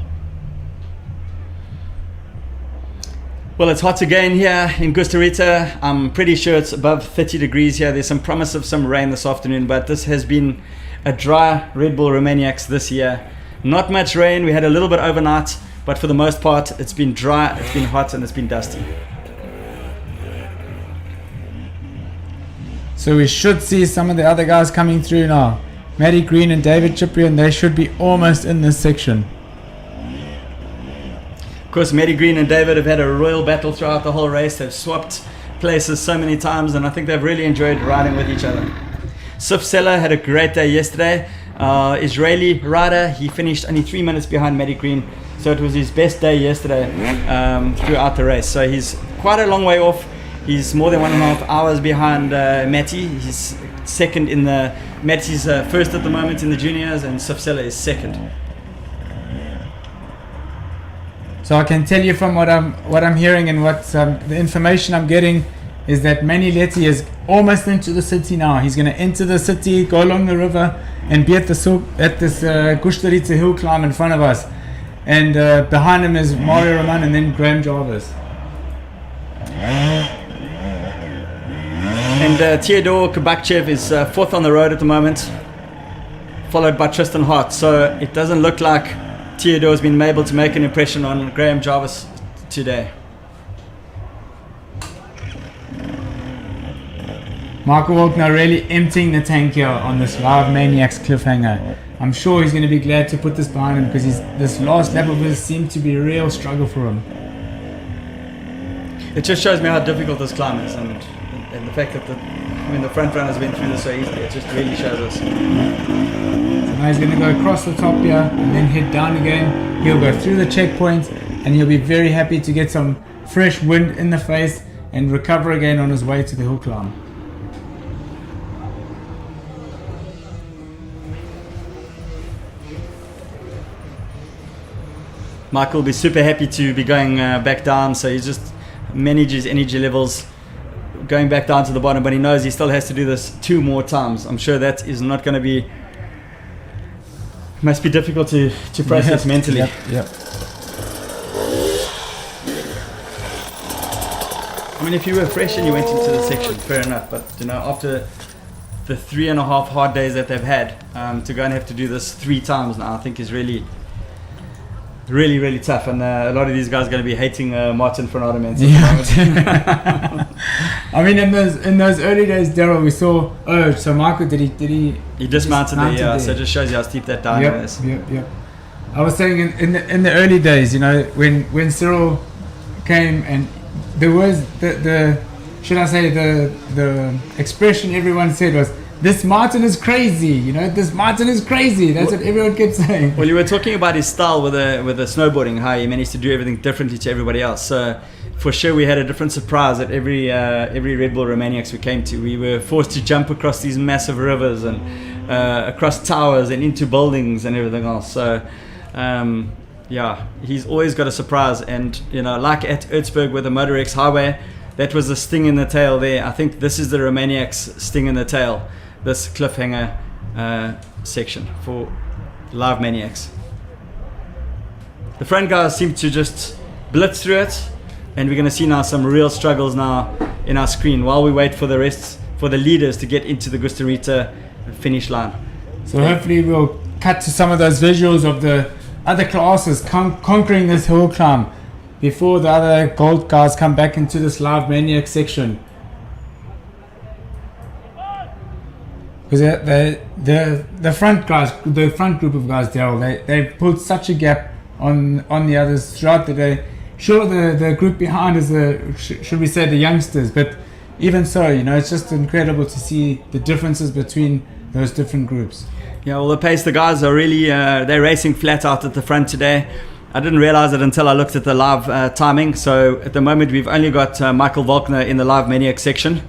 [SPEAKER 2] Well, it's hot again here in Gustarita. I'm pretty sure it's above 30 degrees here. There's some promise of some rain this afternoon, but this has been a dry Red Bull Romaniacs this year. Not much rain. We had a little bit overnight, but for the most part, it's been dry, it's been hot, and it's been dusty.
[SPEAKER 1] So we should see some of the other guys coming through now. Matty Green and David Ciprian, they should be almost in this section.
[SPEAKER 2] Of course, Matty Green and David have had a royal battle throughout the whole race. They've swapped places so many times, and I think they've really enjoyed riding with each other. Sif Seller had a great day yesterday. Israeli rider, he finished only 3 minutes behind Matty Green, so it was his best day yesterday throughout the race. So he's quite a long way off. He's more than 1.5 hours behind Matty. He's second in the... Matty's first at the moment in the juniors, and Sif Seller is second.
[SPEAKER 1] So I can tell you from what I'm hearing and what the information I'm getting is that Manny Letty is almost into the city now. He's going to enter the city, go along the river, and be at this Gustarita hill climb in front of us. And behind him is Mario Roman and then Graham Jarvis.
[SPEAKER 2] And Theodore Kabakchev is fourth on the road at the moment, followed by Tristan Hart. So it doesn't look like Theodore's been able to make an impression on Graham Jarvis today.
[SPEAKER 1] Michael Volkner really emptying the tank here on this Live Maniacs cliffhanger. I'm sure he's going to be glad to put this behind him, because this last lap of his seemed to be a real struggle for him.
[SPEAKER 2] It just shows me how difficult this climb is, and the fact that the front runners went through this so easily. It just really shows us.
[SPEAKER 1] So now he's going to go across the top here and then head down again. He'll go through the checkpoint and he'll be very happy to get some fresh wind in the face and recover again on his way to the hill climb.
[SPEAKER 2] Michael will be super happy to be going back down, so he just manages energy levels going back down to the bottom, but he knows he still has to do this 2 more times. I'm sure that is not going to be... must be difficult to process mentally.
[SPEAKER 1] Yep.
[SPEAKER 2] I mean, if you were fresh and you went into the section, fair enough. But you know, after the 3.5 hard days that they've had, to go and have to do this 3 times now, I think is really tough. And a lot of these guys are going to be hating Martin van Ardeman.
[SPEAKER 1] Yeah. I mean, in those early days, Daryl, we saw. Oh, so Michael did he?
[SPEAKER 2] He dismounted there, so it just shows you how steep that down is.
[SPEAKER 1] Yep. I was saying in the early days, you know, when Cyril came, and there was the should I say the expression everyone said was, "This Martin is crazy," you know, "This Martin is crazy." That's what everyone kept saying.
[SPEAKER 2] Well, you were talking about his style with the snowboarding, how he managed to do everything differently to everybody else. So for sure, we had a different surprise at every Red Bull Romaniacs we came to. We were forced to jump across these massive rivers and across towers and into buildings and everything else. So yeah, he's always got a surprise. And you know, like at Erzberg with the Motor X Highway, that was the sting in the tail there. I think this is the Romaniacs sting in the tail, this cliffhanger section for Live Maniacs. The front guys seem to just blitz through it, and we're going to see now some real struggles now in our screen while we wait for the rest, for the leaders to get into the Gustarita finish line.
[SPEAKER 1] So hopefully we'll cut to some of those visuals of the other classes conquering this hill climb before the other gold guys come back into this Live Maniac section. Because the front guys, the front group of guys, Daryl, they pulled such a gap on the others throughout the day. Sure, the group behind is should we say the youngsters, but even so, you know, it's just incredible to see the differences between those different groups.
[SPEAKER 2] Yeah, well, the pace, the guys are really, they're racing flat out at the front today. I didn't realize it until I looked at the live timing. So at the moment, we've only got Michael Volkner in the Live Maniac section.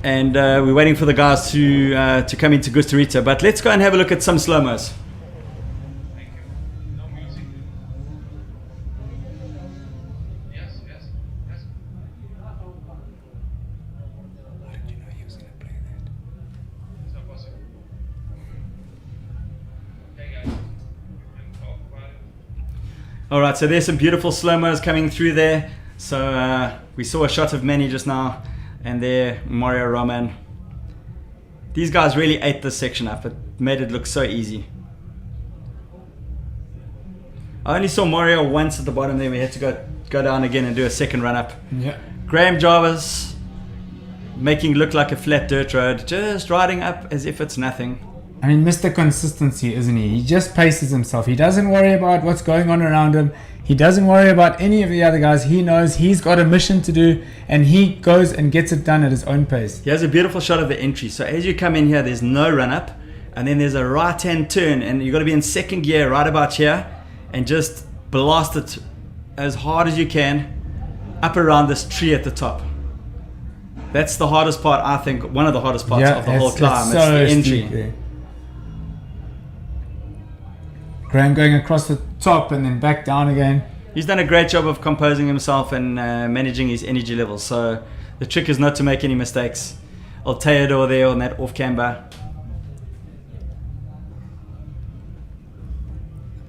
[SPEAKER 2] And we're waiting for the guys to come into Gustarita. But let's go and have a look at some slow-mos. All right, so there's some beautiful slow-mos coming through there. So we saw a shot of Manny just now, and there, Mario Roman. These guys really ate this section up. It made it look so easy. I only saw Mario once at the bottom there. We had to go down again and do a second run-up.
[SPEAKER 1] Yeah.
[SPEAKER 2] Graham Jarvis making it look like a flat dirt road, just riding up as if it's nothing.
[SPEAKER 1] I mean, Mr. Consistency, isn't he? He just paces himself. He doesn't worry about what's going on around him. He doesn't worry about any of the other guys. He knows he's got a mission to do, and he goes and gets it done at his own pace.
[SPEAKER 2] He has a beautiful shot of the entry. So as you come in here, there's no run-up, and then there's a right-hand turn, and you've got to be in second gear right about here, and just blast it as hard as you can up around this tree at the top. That's the hardest part, I think, one of the hardest parts of the whole climb. It's the entry.
[SPEAKER 1] Graham going across the top and then back down again.
[SPEAKER 2] He's done a great job of composing himself and managing his energy levels. So the trick is not to make any mistakes. El Teodor there on that off camber.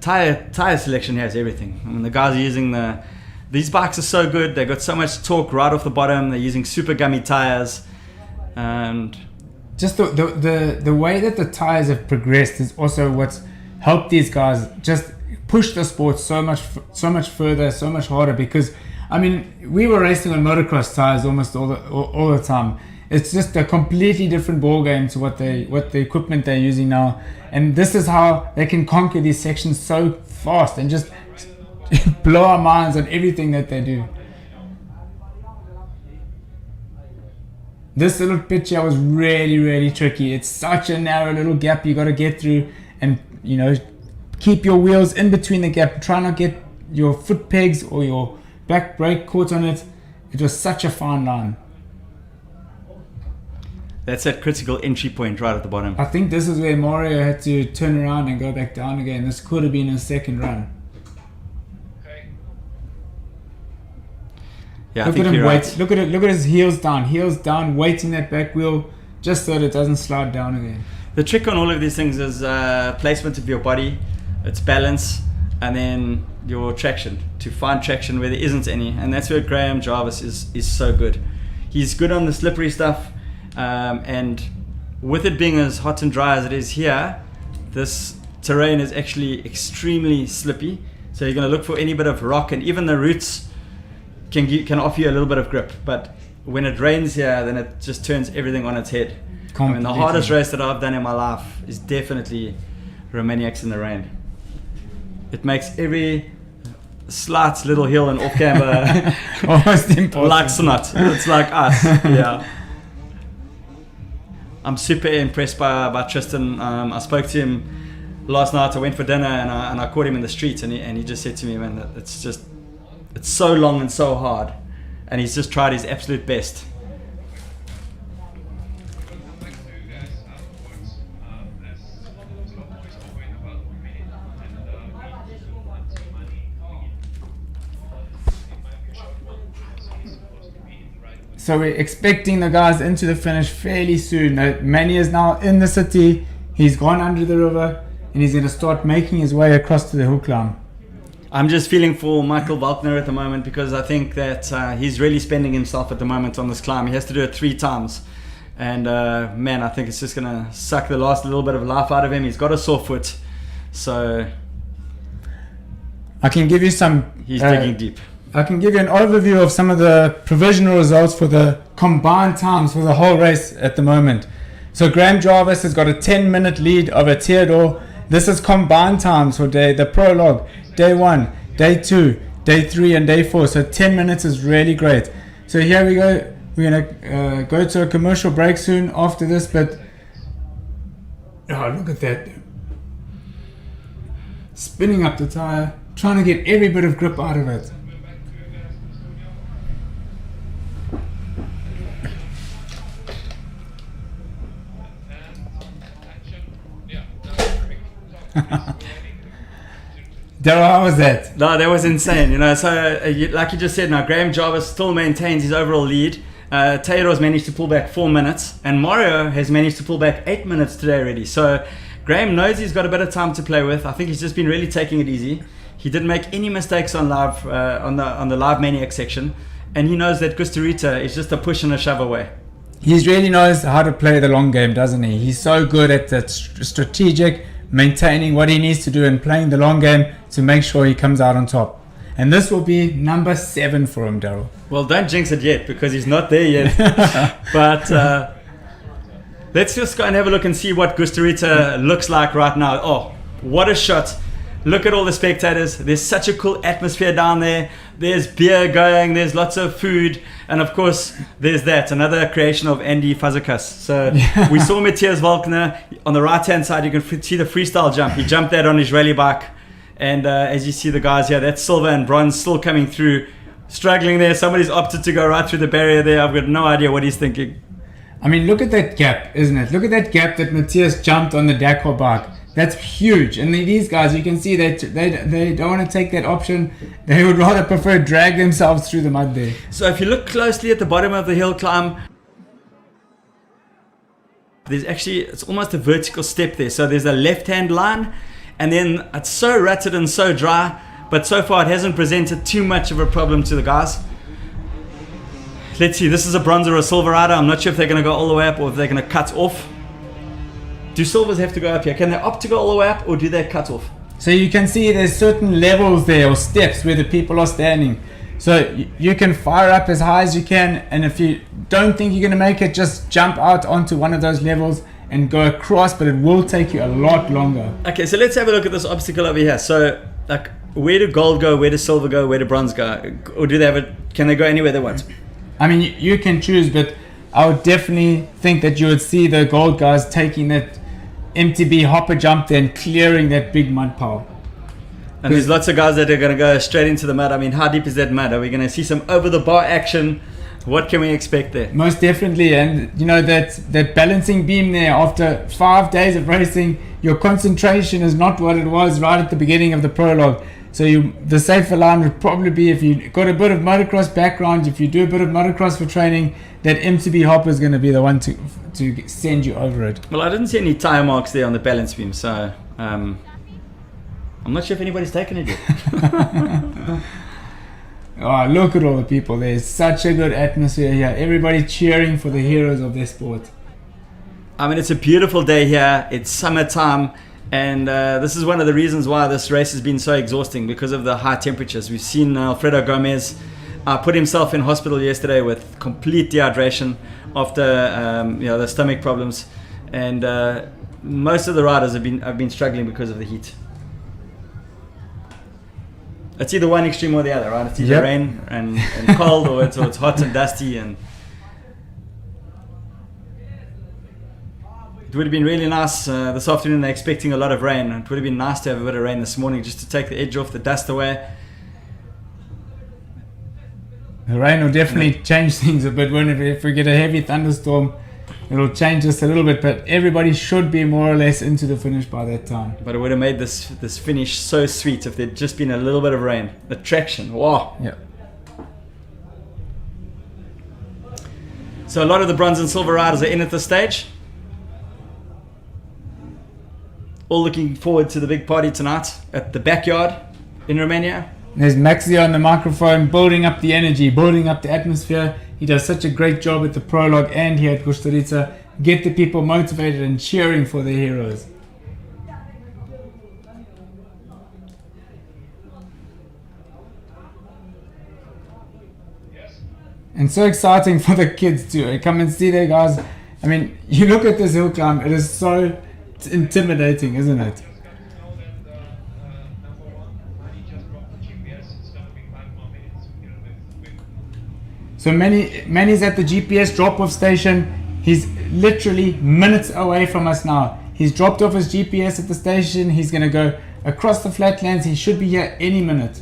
[SPEAKER 2] Tire selection has everything. I mean, the guys are using these bikes are so good. They've got so much torque right off the bottom. They're using super gummy tires, and
[SPEAKER 1] just the way that the tires have progressed is also what's helped these guys just push the sport so much further, so much harder. Because I mean, we were racing on motocross tires almost all the time. It's just a completely different ball game to what the equipment they're using now, and this is how they can conquer these sections so fast and just blow our minds on everything that they do. This little pitch here was really tricky. It's such a narrow little gap you got to get through, and you know, keep your wheels in between the gap. Try not get your foot pegs or your back brake caught on it. It was such a fine line.
[SPEAKER 2] That's that critical entry point right at the bottom.
[SPEAKER 1] I think this is where Mario had to turn around and go back down again. This could have been his second run.
[SPEAKER 2] Yeah,
[SPEAKER 1] look at him wait. Look at his heels down, weighting that back wheel just so that it doesn't slide down again.
[SPEAKER 2] The trick on all of these things is placement of your body, its balance, and then your traction, to find traction where there isn't any. And that's where Graham Jarvis is so good. He's good on the slippery stuff, and with it being as hot and dry as it is here, this terrain is actually extremely slippy. So you're going to look for any bit of rock, and even the roots can offer you a little bit of grip. But when it rains here, then it just turns everything on its head. I mean, the hardest race that I've done in my life is definitely Romaniacs in the rain. It makes every slight little hill and off camber
[SPEAKER 1] almost impossible.
[SPEAKER 2] Like snot. It's like us. Yeah. I'm super impressed by Tristan. I spoke to him last night. I went for dinner and I caught him in the street, and he just said to me, man, it's so long and so hard, and he's just tried his absolute best.
[SPEAKER 1] So we're expecting the guys into the finish fairly soon. Manny is now in the city. He's gone under the river, and he's going to start making his way across to the hill climb.
[SPEAKER 2] I'm just feeling for Michael Walkner at the moment, because I think that he's really spending himself at the moment on this climb. He has to do it 3 times. And man, I think it's just going to suck the last little bit of life out of him. He's got a sore foot. So
[SPEAKER 1] I can give you some...
[SPEAKER 2] He's digging deep.
[SPEAKER 1] I can give you an overview of some of the provisional results for the combined times for the whole race at the moment. So Graham Jarvis has got a 10-minute lead over Theodore. This is combined times for the prologue. Day 1, day 2, day 3 and day 4. So 10 minutes is really great. So here we go. We're going to go to a commercial break soon after this. But oh, look at that. Spinning up the tire, trying to get every bit of grip out of it. Daryl, how was that?
[SPEAKER 2] No, that was insane. So like you just said, now Graham Jarvis still maintains his overall lead. Theodore's managed to pull back 4 minutes, and Mario has managed to pull back 8 minutes today already. So Graham knows he's got a bit of time to play with. I think he's just been really taking it easy. He didn't make any mistakes on live on the live Maniac section, and he knows that Gustarita is just a push and a shove away.
[SPEAKER 1] He really knows how to play the long game, doesn't he? He's so good at that strategic, maintaining what he needs to do and playing the long game to make sure he comes out on top. And this will be number 7 for him, Daryl.
[SPEAKER 2] Well, don't jinx it yet, because he's not there yet. But let's just go and have a look and see what Gustarita looks like right now. Oh, what a shot. Look at all the spectators. There's such a cool atmosphere down there. There's beer going, there's lots of food, and of course there's another creation of Andy Fazekas. So we saw Matthias Walkner on the right hand side. You can see the freestyle jump. He jumped that on his rally bike, and as you see the guys here, that's silver and bronze still coming through, struggling there. Somebody's opted to go right through the barrier there. I've got no idea what he's thinking.
[SPEAKER 1] I mean, look at that gap, isn't it? Look at that gap that Matthias jumped on the Dakar bike. That's huge. And these guys, you can see that they don't want to take that option. They would rather prefer drag themselves through the mud there.
[SPEAKER 2] So if you look closely at the bottom of the hill climb, there's actually, it's almost a vertical step there. So there's a left-hand line, and then it's so rutted and so dry, but so far it hasn't presented too much of a problem to the guys. Let's see, this is a bronze or a silver rider. I'm not sure if they're going to go all the way up or if they're going to cut off. Do silvers have to go up here? Can they opt to go all the way up, or do they cut off?
[SPEAKER 1] So you can see there's certain levels there, or steps, where the people are standing. So you can fire up as high as you can, and if you don't think you're going to make it, just jump out onto one of those levels and go across, but it will take you a lot longer.
[SPEAKER 2] Okay, so let's have a look at this obstacle over here. So, like, where do gold go, where does silver go, where do bronze go? Or do they have can they go anywhere they want?
[SPEAKER 1] I mean, you can choose, but I would definitely think that you would see the gold guys taking that MTB hopper jump there and clearing that big mud pile.
[SPEAKER 2] And there's lots of guys that are going to go straight into the mud. I mean, how deep is that mud? Are we going to see some over-the-bar action? What can we expect there?
[SPEAKER 1] Most definitely. And, you know, that balancing beam there, after 5 days of racing, your concentration is not what it was right at the beginning of the prologue. So the safer line would probably be, if you got a bit of motocross background, if you do a bit of motocross for training, that MTB hopper is going to be the one to send you over it.
[SPEAKER 2] Well, I didn't see any tire marks there on the balance beam, so I'm not sure if anybody's taken it yet.
[SPEAKER 1] Oh, look at all the people. There's such a good atmosphere here. Everybody cheering for the heroes of their sport.
[SPEAKER 2] I mean, it's a beautiful day here. It's summertime. And this is one of the reasons why this race has been so exhausting, because of the high temperatures. We've seen Alfredo Gomez put himself in hospital yesterday with complete dehydration after the stomach problems. And most of the riders have been struggling because of the heat. It's either one extreme or the other, right? It's either rain and cold, or it's hot and dusty. And it would have been really nice this afternoon. They're expecting a lot of rain. It would have been nice to have a bit of rain this morning, just to take the edge off, the dust away.
[SPEAKER 1] The rain will definitely change things a bit. If we get a heavy thunderstorm, it'll change us a little bit, but everybody should be more or less into the finish by that time.
[SPEAKER 2] But it would have made this finish so sweet if there'd just been a little bit of rain. The traction, wow.
[SPEAKER 1] Yeah.
[SPEAKER 2] So a lot of the bronze and silver riders are in at this stage. All looking forward to the big party tonight at the backyard in Romania.
[SPEAKER 1] There's Maxi on the microphone, building up the energy, building up the atmosphere. He does such a great job at the prologue and here at Kusturica. Get the people motivated and cheering for their heroes. And so exciting for the kids too. Come and see there, guys. I mean, you look at this hill climb, it is so intimidating, isn't it? So Manny's at the GPS drop-off station. He's literally minutes away from us now. He's dropped off his GPS at the station. He's going to go across the flatlands. He should be here any minute.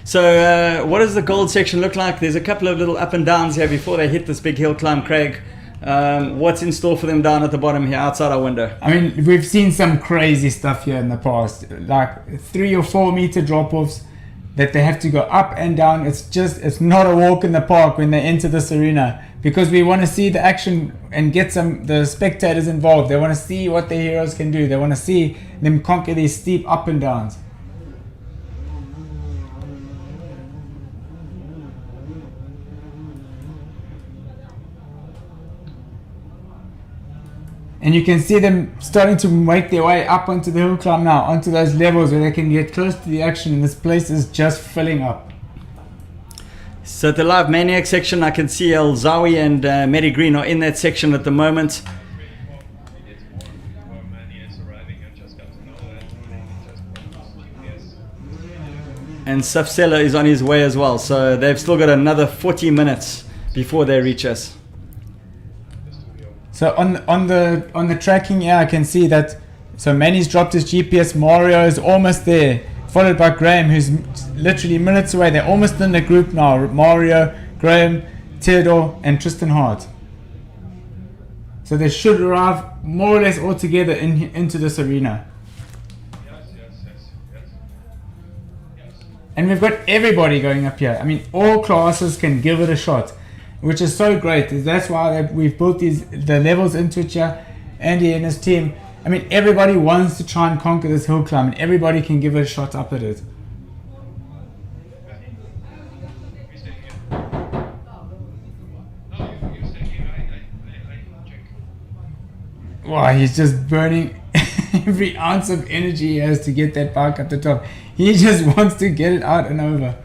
[SPEAKER 2] So what does the gold section look like? There's a couple of little up and downs here before they hit this big hill climb, Craig. What's in store for them down at the bottom here outside our window?
[SPEAKER 1] I mean, we've seen some crazy stuff here in the past, like 3 or 4 meter drop-offs that they have to go up and down. It's not a walk in the park when they enter this arena, because we want to see the action and get the spectators involved. They want to see what the heroes can do. They want to see them conquer these steep up and downs. And you can see them starting to make their way up onto the hill climb now, onto those levels where they can get close to the action, and this place is just filling up.
[SPEAKER 2] So the live Maniac section, I can see El Zawi and Mary Green are in that section at the moment. And Safsela is on his way as well, so they've still got another 40 minutes before they reach us.
[SPEAKER 1] So on the tracking here, I can see that. So Manny's dropped his GPS. Mario is almost there, followed by Graham, who's literally minutes away. They're almost in the group now. Mario, Graham, Theodore, and Tristan Hart. So they should arrive more or less all together into this arena. And we've got everybody going up here. I mean, all classes can give it a shot, which is so great. That's why we've built the levels into it here. Andy and his team, I mean, everybody wants to try and conquer this hill climb, and everybody can give it a shot up at it. Wow, he's just burning every ounce of energy he has to get that bike up the top. He just wants to get it out and over.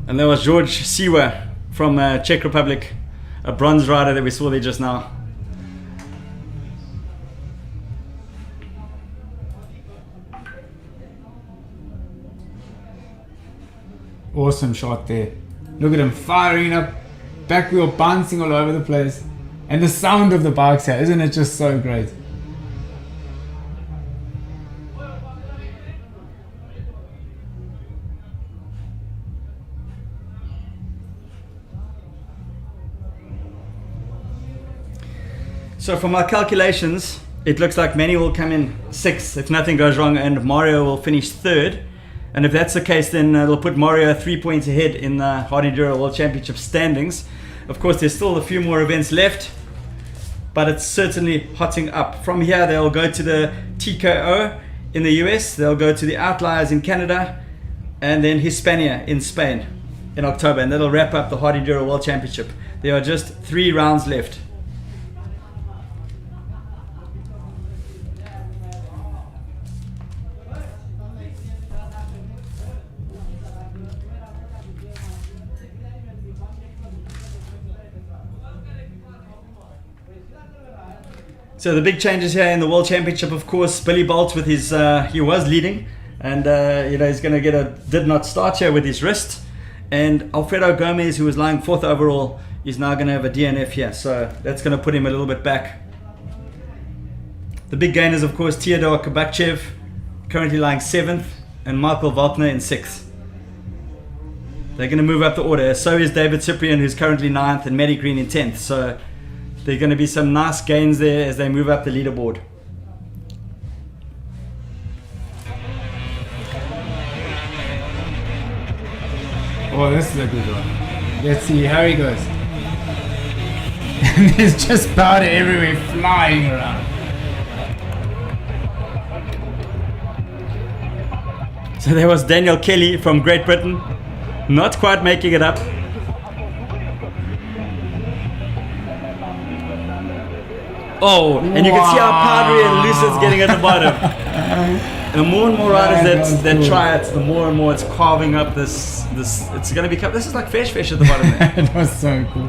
[SPEAKER 2] And there was George Siwa from Czech Republic, a bronze rider that we saw there just now.
[SPEAKER 1] Awesome shot there. Look at him firing up, back wheel bouncing all over the place. And the sound of the bikes here, isn't it just so great?
[SPEAKER 2] So from our calculations, it looks like Manny will come in 6th if nothing goes wrong, and Mario will finish 3rd. And if that's the case, then it'll put Mario 3 points ahead in the Hard Enduro World Championship standings. Of course, there's still a few more events left. but it's certainly hotting up. From here, they'll go to the TKO in the US, they'll go to the Outliers in Canada, and then Hispania in Spain in October, and that'll wrap up the Hard Enduro World Championship. There are just 3 rounds left. So the big changes here in the World Championship, of course, Billy Bolt with his, he was leading, and he's going to get a did not start here with his wrist. And Alfredo Gomez, who was lying 4th overall, is now going to have a DNF here, so that's going to put him a little bit back. The big gainers, of course, Theodor Kabakchev, currently lying 7th, and Michael Waltner in 6th. They're going to move up the order. So is David Cyprian, who's currently 9th, and Matty Green in 10th. So there are going to be some nice gains there as they move up the leaderboard.
[SPEAKER 1] Oh, this is a good one. Let's see how he goes. And there's just powder everywhere flying around.
[SPEAKER 2] So there was Daniel Kelly from Great Britain, not quite making it up. Oh, and you can see how powdery and loose it's getting at the bottom. The more and more riders that try it, the more and more it's carving up this. It's going to become. This is like fish at the bottom there.
[SPEAKER 1] It was so cool.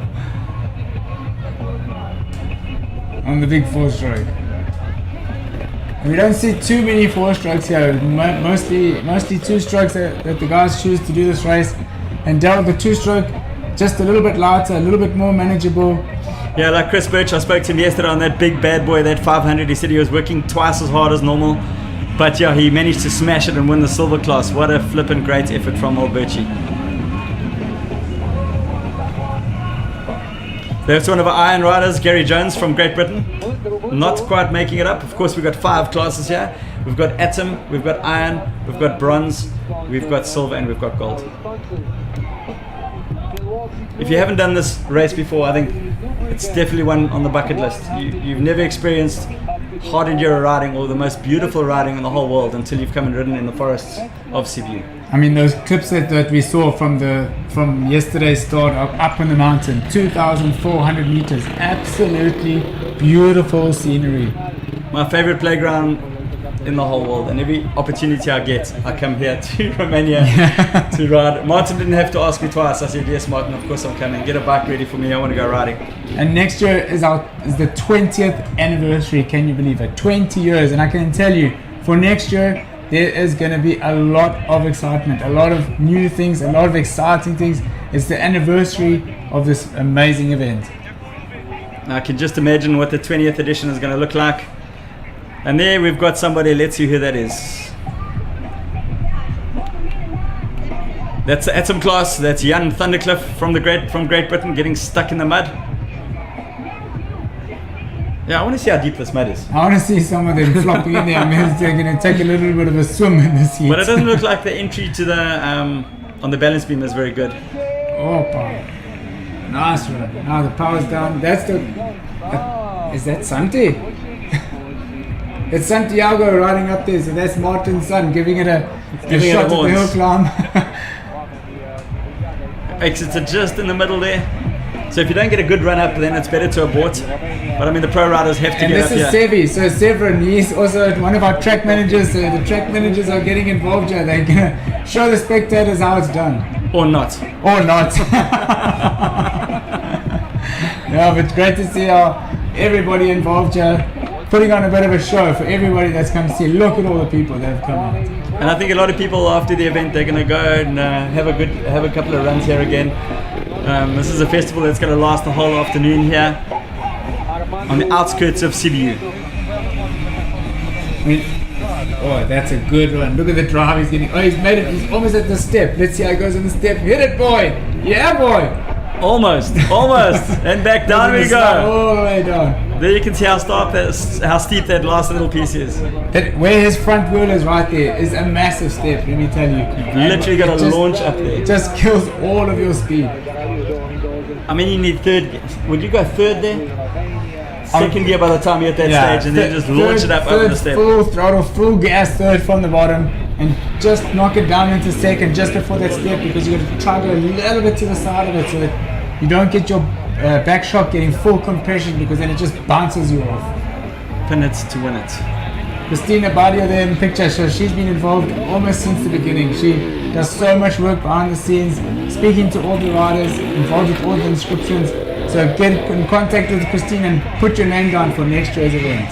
[SPEAKER 1] On the big 4-stroke. We don't see too many 4-strokes here. Mostly 2-strokes that the guys choose to do this race. And Daryl, the 2-stroke, just a little bit lighter, a little bit more manageable.
[SPEAKER 2] Yeah, like Chris Birch, I spoke to him yesterday on that big bad boy, that 500. He said he was working twice as hard as normal. But yeah, he managed to smash it and win the silver class. What a flippin' great effort from old Birchie. There's one of our iron riders, Gary Jones from Great Britain. Not quite making it up. Of course, we've got 5 classes here. We've got atom, we've got iron, we've got bronze, we've got silver, and we've got gold. If you haven't done this race before, I think it's definitely one on the bucket list. You've never experienced hard enduro riding or the most beautiful riding in the whole world until you've come and ridden in the forests of Sibiu.
[SPEAKER 1] I mean, those clips that we saw from yesterday's start up on the mountain, 2,400 meters, absolutely beautiful scenery.
[SPEAKER 2] My favorite playground in the whole world, and every opportunity I get, I come here to Romania to ride. Martin didn't have to ask me twice. I said, yes, Martin, of course I'm coming. Get a bike ready for me. I want to go riding.
[SPEAKER 1] And next year is the 20th anniversary. Can you believe it? 20 years. And I can tell you, for next year, there is going to be a lot of excitement, a lot of new things, a lot of exciting things. It's the anniversary of this amazing event.
[SPEAKER 2] I can just imagine what the 20th edition is going to look like. And there we've got somebody. Let's see who that is. That's at some class. That's Jan Thundercliffe from Great Britain, getting stuck in the mud. Yeah, I want to see how deep this mud is.
[SPEAKER 1] I want to see some of them flopping in there. I mean, they're going to take a little bit of a swim in this heat.
[SPEAKER 2] But it doesn't look like the entry to the on the balance beam is very good.
[SPEAKER 1] Oh, power. Nice one. Now the power's down. That's the... is that Santi? It's Santiago riding up there, so that's Martin's son giving it a shot at the hill climb.
[SPEAKER 2] Exits are just in the middle there. So if you don't get a good run up, then it's better to abort. But I mean, the pro riders have to get up here.
[SPEAKER 1] And this is Sevi, so Severin, he's also one of our track managers, so the track managers are getting involved here. They're going to show the spectators how it's done.
[SPEAKER 2] Or not.
[SPEAKER 1] Or not. Yeah, but it's great to see how everybody involved here, putting on a bit of a show for everybody that's come to see. Look at all the people that have come out.
[SPEAKER 2] And I think a lot of people after the event, they're going to go and have a couple of runs here again. This is a festival that's going to last the whole afternoon here on the outskirts of Sibiu.
[SPEAKER 1] Oh, that's a good one. Look at the drive he's getting. Oh, he's made it. He's almost at the step. Let's see how he goes on the step. Hit it, boy. Yeah, boy.
[SPEAKER 2] Almost. And back down we go.
[SPEAKER 1] All the way down.
[SPEAKER 2] There you can see how steep that last little piece is.
[SPEAKER 1] Where his front wheel is right there is a massive step, let me tell you.
[SPEAKER 2] You've literally got to launch up there.
[SPEAKER 1] It just kills all of your speed.
[SPEAKER 2] I mean, you need third. Would you go third there? Second gear by the time you're at that stage, and then just launch it up over the step.
[SPEAKER 1] Full throttle, full gas, third from the bottom, and just knock it down into second just before that step, because you're going to try to go a little bit to the side of it so that you don't get your back shock getting full compression, because then it just bounces you off.
[SPEAKER 2] Pin it to win it.
[SPEAKER 1] Christina Badia there in the picture, so she's been involved almost since the beginning. She does so much work behind the scenes, speaking to all the riders, involved with all the inscriptions. So get in contact with Christine and put your name down for next year's event.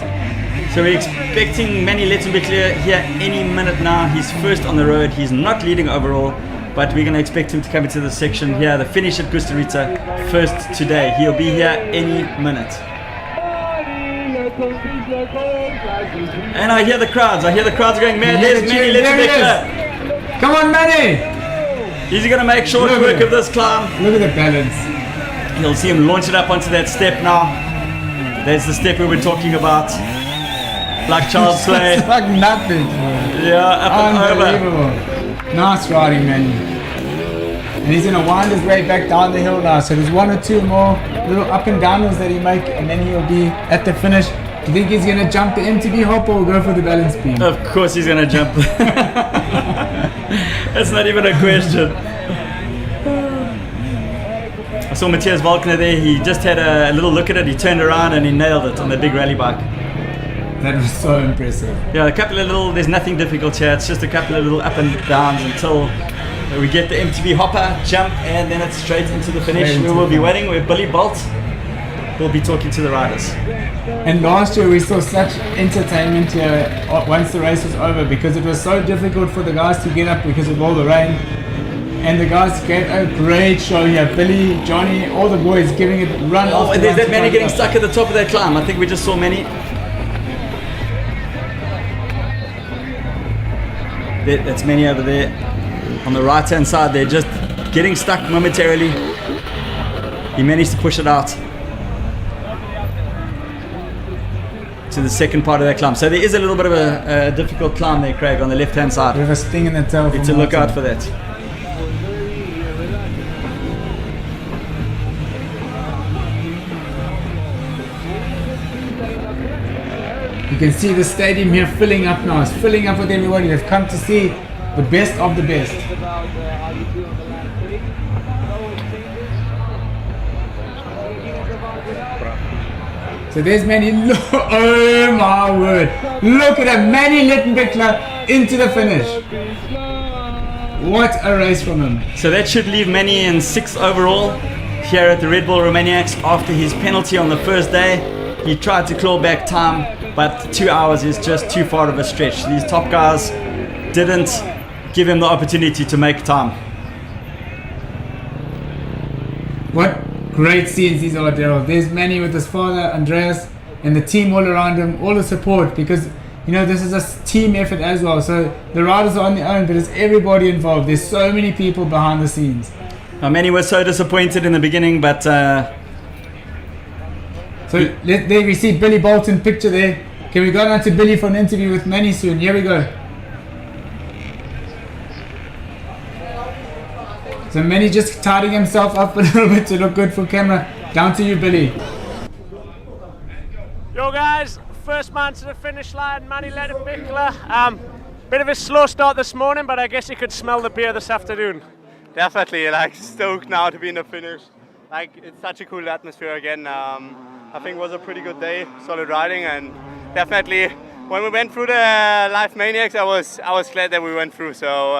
[SPEAKER 2] So we're expecting Manny Lettenbichler here any minute now. He's first on the road. He's not leading overall, but we're going to expect him to come into the section here, the finish at Gustarita, first today. He'll be here any minute. And I hear the crowds. I hear the crowds going mad. There's Manny Lettenbichler.
[SPEAKER 1] Come on, Manny!
[SPEAKER 2] He's going to make short work of this climb.
[SPEAKER 1] Look at the balance.
[SPEAKER 2] You'll see him launch it up onto that step now. There's the step we were talking about. Like child's play.
[SPEAKER 1] It's like nothing.
[SPEAKER 2] Yeah, up and
[SPEAKER 1] unbelievable. Nice riding, Manny. And he's going to wind his way back down the hill now. So there's one or two more little up and downers that he make, and then he'll be at the finish. Do you think he's going to jump the MTB hop or go for the balance beam?
[SPEAKER 2] Of course he's going to jump. That's not even a question. I saw Matthias Walkner there. He just had a little look at it. He turned around and he nailed it on the big rally bike.
[SPEAKER 1] That was so impressive.
[SPEAKER 2] Yeah, a couple of little, there's nothing difficult here. It's just a couple of little up and downs until we get the MTB hopper, jump, and then it's straight into the finish. We will be waiting with Billy Bolt. We'll be talking to the riders.
[SPEAKER 1] And last year we saw such entertainment here once the race was over, because it was so difficult for the guys to get up because of all the rain. And the guys gave a great show here. Billy, Johnny, all the boys giving it run off.
[SPEAKER 2] Oh, there's that Manny getting stuck at the top of that climb. I think we just saw Manny. That's Manny over there on the right hand side. They're just getting stuck momentarily. He managed to push it out to the second part of that climb. So there is a little bit of a difficult climb there, Craig, on the left hand side.
[SPEAKER 1] With a sting in the tail.
[SPEAKER 2] Need to look out for that.
[SPEAKER 1] You can see the stadium here filling up now. It's filling up with everybody. They've come to see the best of the best. So there's Manny. Oh my word. Look at him. Manny Lettenbichler into the finish. What a race from him.
[SPEAKER 2] So that should leave Manny in 6th overall here at the Red Bull Romaniacs after his penalty on the first day. He tried to claw back time, but 2 hours is just too far of a stretch. These top guys didn't give him the opportunity to make time.
[SPEAKER 1] What great scenes these are, Daryl. There's Manny with his father, Andreas, and the team all around him, all the support, because you know this is a team effort as well. So the riders are on their own, but it's everybody involved. There's so many people behind the scenes.
[SPEAKER 2] Now, Manny was so disappointed in the beginning, but
[SPEAKER 1] so there we see Billy Bolton picture there. Can we go down to Billy for an interview with Manny soon? Here we go. So Manny just tidying himself up a little bit to look good for camera. Down to you, Billy.
[SPEAKER 9] Yo guys, first man to the finish line, Manny Lettenbichler. Bit of a slow start this morning, but I guess you could smell the beer this afternoon.
[SPEAKER 10] Definitely, like stoked now to be in the finish. Like it's such a cool atmosphere again. I think it was a pretty good day, solid riding, and definitely when we went through the Live Maniacs, I was glad that we went through. So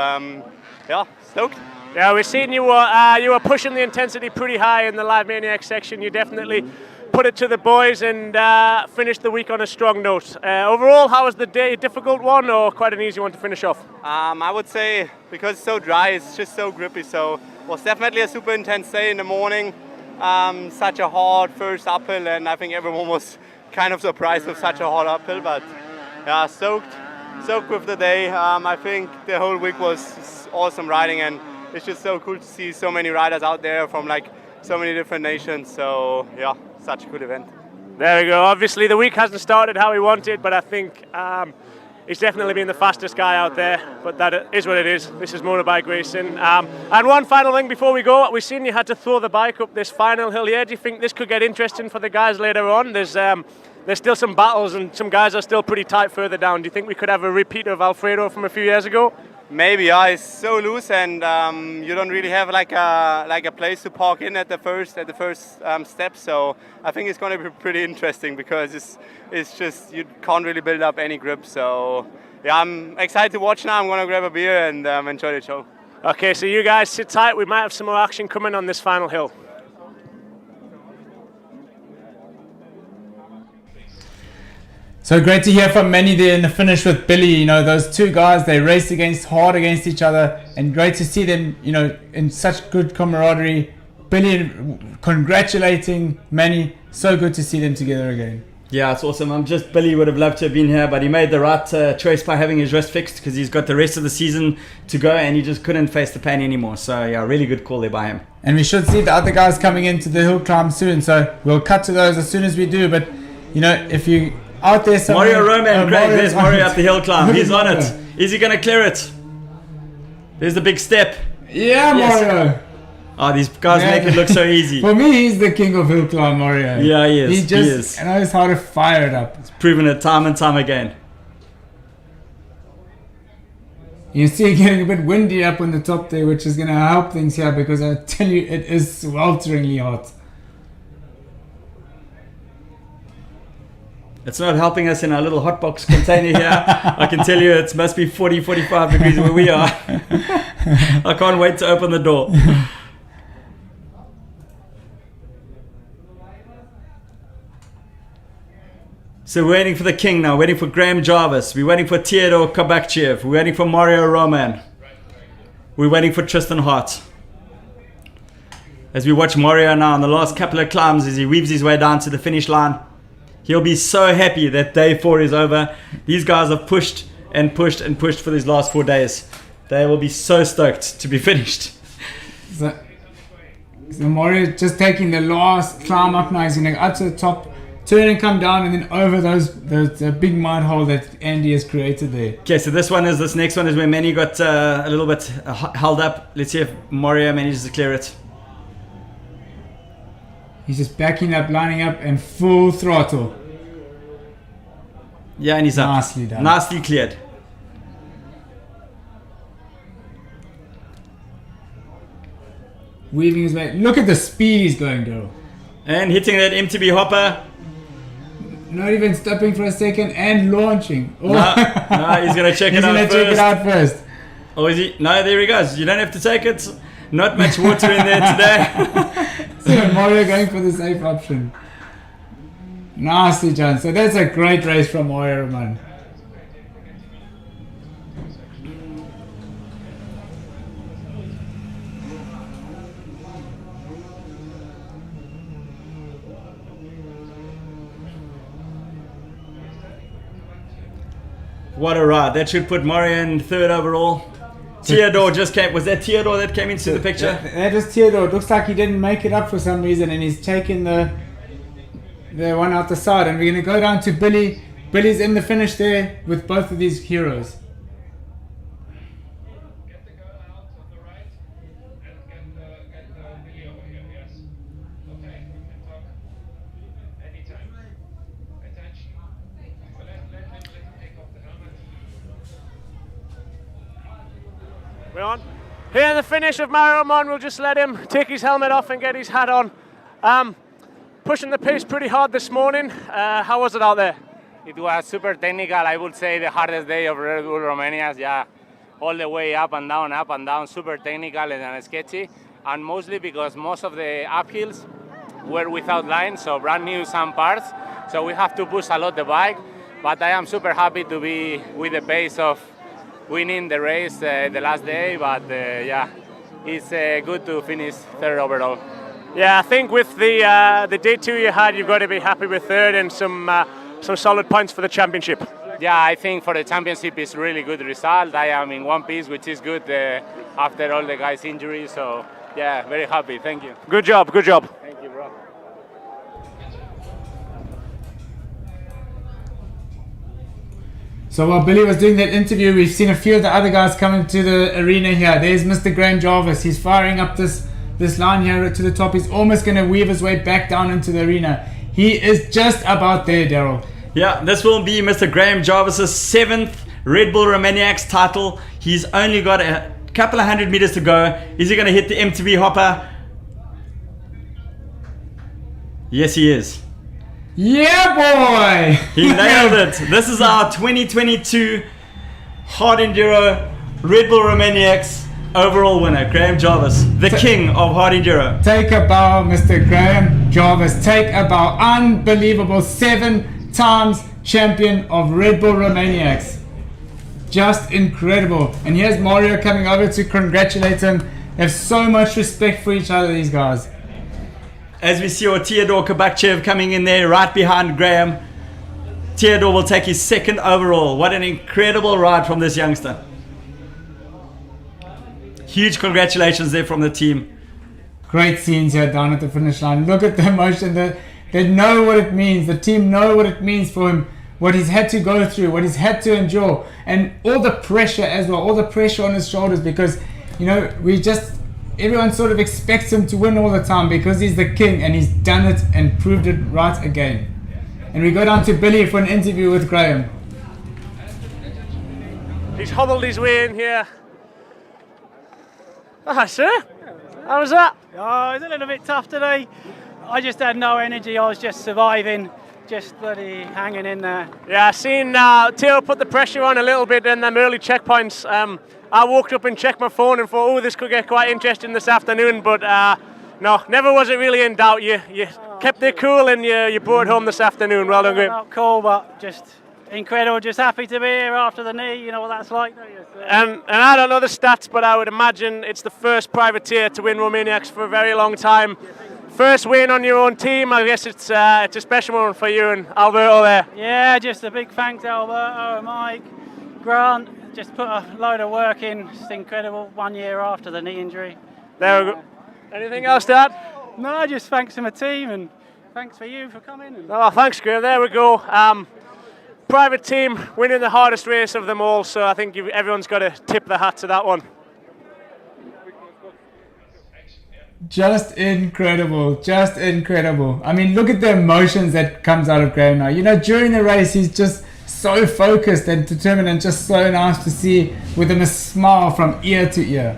[SPEAKER 10] yeah, stoked.
[SPEAKER 9] Yeah, we've seen you were pushing the intensity pretty high in the Live Maniacs section. You definitely put it to the boys and finished the week on a strong note. Overall, how was the day? A difficult one or quite an easy one to finish off?
[SPEAKER 10] I would say because it's so dry, it's just so grippy. So it was definitely a super intense day in the morning. Such a hard first uphill, and I think everyone was kind of surprised with such a hard uphill. But yeah, stoked with the day. I think the whole week was awesome riding, and it's just so cool to see so many riders out there from like so many different nations. So yeah, such a good event.
[SPEAKER 9] There we go. Obviously the week hasn't started how we wanted, but I think He's definitely been the fastest guy out there, but that is what it is. This is motorbike racing. And one final thing before we go, we've seen you had to throw the bike up this final hill here. Do you think this could get interesting for the guys later on? There's still some battles and some guys are still pretty tight further down. Do you think we could have a repeat of Alfredo from a few years ago?
[SPEAKER 10] Maybe, yeah. It's so loose, and you don't really have like a place to park in at the first step. So I think it's going to be pretty interesting because it's just you can't really build up any grip. So yeah, I'm excited to watch now. I'm going to grab a beer and enjoy the show.
[SPEAKER 9] Okay, so you guys sit tight. We might have some more action coming on this final hill.
[SPEAKER 1] So great to hear from Manny there in the finish with Billy. You know, those two guys, they raced hard against each other, and great to see them, you know, in such good camaraderie. Billy congratulating Manny. So good to see them together again.
[SPEAKER 2] Yeah, it's awesome. Billy would have loved to have been here, but he made the right choice by having his wrist fixed because he's got the rest of the season to go and he just couldn't face the pain anymore. So yeah, really good call there by him.
[SPEAKER 1] And we should see the other guys coming into the hill climb soon. So we'll cut to those as soon as we do. But, you know, if you out there somewhere...
[SPEAKER 2] Mario Roman, Craig, there's Mario up the hill climb. He's on it. Is he going to clear it? There's the big step.
[SPEAKER 1] Yeah,
[SPEAKER 2] Yes.
[SPEAKER 1] Mario.
[SPEAKER 2] Oh, these guys make it look so easy.
[SPEAKER 1] For me, he's the king of hill climb, Mario.
[SPEAKER 2] Yeah, he is.
[SPEAKER 1] He just knows how to fire it up.
[SPEAKER 2] He's proven it time and time again.
[SPEAKER 1] You see it getting a bit windy up on the top there, which is going to help things here because I tell you, it is swelteringly hot.
[SPEAKER 2] It's not helping us in our little hotbox container here. I can tell you it must be 40, 45 degrees where we are. I can't wait to open the door. So we're waiting for the king now, waiting for Graham Jarvis. We're waiting for Theodore Kabakchev. We're waiting for Mario Roman. We're waiting for Tristan Hart. As we watch Mario now on the last couple of climbs as he weaves his way down to the finish line. He'll be so happy that day 4 is over. These guys have pushed and pushed and pushed for these last 4 days. They will be so stoked to be finished.
[SPEAKER 1] So Mario just taking the last climb up now. He's going to go up to the top, turn and come down, and then over those big mud hole that Andy has created there.
[SPEAKER 2] Okay, so this next one is where Manny got a little bit held up. Let's see if Mario manages to clear it.
[SPEAKER 1] He's just backing up, lining up, and full throttle.
[SPEAKER 2] Yeah, and he's up.
[SPEAKER 1] Nicely done.
[SPEAKER 2] Nicely cleared.
[SPEAKER 1] Weaving his way. Look at the speed he's going, Daryl.
[SPEAKER 2] And hitting that MTB hopper.
[SPEAKER 1] Not even stopping for a second and launching. Oh.
[SPEAKER 2] No, he's going to check it out first.
[SPEAKER 1] He's going to check it out first.
[SPEAKER 2] Oh, is he? No, there he goes. You don't have to take it. Not much water in there today.
[SPEAKER 1] So Mario going for the safe option. Nicely done. So that's a great race from Mario, man.
[SPEAKER 2] What a ride. That should put Mario in 3rd overall. Theodore just came. Was that Theodore that came into the picture?
[SPEAKER 1] That is Theodore. It looks like he didn't make it up for some reason, and he's taken the one out the side. And we're going to go down to Billy. Billy's in the finish there with both of these heroes.
[SPEAKER 9] We're on. Here the finish of Mario Mon. We'll just let him take his helmet off and get his hat on. Pushing the pace pretty hard this morning. How was it out there?
[SPEAKER 11] It was super technical. I would say the hardest day of Red Bull Romaniacs. Yeah, all the way up and down, super technical and sketchy. And mostly because most of the uphills were without lines, so brand new some parts. So we have to push a lot the bike. But I am super happy to be with the pace of winning the race the last day, but yeah, it's good to finish 3rd overall.
[SPEAKER 9] Yeah, I think with the day 2 you had, you've got to be happy with 3rd and some solid points for the championship.
[SPEAKER 11] Yeah, I think for the championship it's really good result. I am in one piece, which is good after all the guys' injuries. So yeah, very happy. Thank you.
[SPEAKER 9] Good job. Good job.
[SPEAKER 11] Thank you, bro.
[SPEAKER 1] So while Billy was doing that interview, we've seen a few of the other guys coming to the arena here. There's Mr. Graham Jarvis. He's firing up this line here to the top. He's almost going to weave his way back down into the arena. He is just about there, Daryl.
[SPEAKER 2] Yeah, this will be Mr. Graham Jarvis's 7th Red Bull Romaniacs title. He's only got a couple of 100 meters to go. Is he going to hit the MTB hopper? Yes, he is.
[SPEAKER 1] Yeah, boy!
[SPEAKER 2] He nailed it. This is our 2022 Hard Enduro Red Bull Romaniacs overall winner, Graham Jarvis, the king of Hard Enduro.
[SPEAKER 1] Take a bow, Mr. Graham Jarvis. Take a bow. Unbelievable. 7 times champion of Red Bull Romaniacs. Just incredible. And here's Mario coming over to congratulate him. They have so much respect for each other, these guys.
[SPEAKER 2] As we see Teodor Kabakchev coming in there right behind Graham. Teodor will take his 2nd overall. What an incredible ride from this youngster. Huge congratulations there from the team.
[SPEAKER 1] Great scenes here down at the finish line. Look at the emotion. They know what it means. The team know what it means for him. What he's had to go through. What he's had to endure. And all the pressure as well. All the pressure on his shoulders because, you know, everyone sort of expects him to win all the time because he's the king and he's done it and proved it right again. And we go down to Billy for an interview with Graham.
[SPEAKER 9] He's hobbled his way in here. Ah, sir. How was that?
[SPEAKER 12] Oh, it was a little bit tough today. I just had no energy. I was just surviving, just bloody hanging in there.
[SPEAKER 9] Yeah, I seen Theo put the pressure on a little bit in them early checkpoints. I walked up and checked my phone and thought, oh, this could get quite interesting this afternoon. But no, never was it really in doubt. You kept it cool and you brought it home this afternoon. Well done, Graham.
[SPEAKER 12] Not cool, but just incredible. Just happy to be here after the knee. You know what that's like, don't you? So,
[SPEAKER 9] and I don't know the stats, but I would imagine it's the first privateer to win Romaniacs for a very long time. First win on your own team. I guess it's a special one for you and Alberto there.
[SPEAKER 12] Yeah, just a big thanks to Alberto, Mike, Grant. Just put a load of work in. It's incredible. 1 year after the knee injury.
[SPEAKER 9] There we go. Anything else to add?
[SPEAKER 12] No, just thanks to my team and thanks for you for coming.
[SPEAKER 9] Oh, thanks, Graham. There we go. Private team winning the hardest race of them all, so I think everyone's got to tip the hat to that one.
[SPEAKER 1] Just incredible, just incredible. I mean, look at the emotions that comes out of Graham now. You know, during the race, he's just so focused and determined and just so nice to see with him a smile from ear to ear.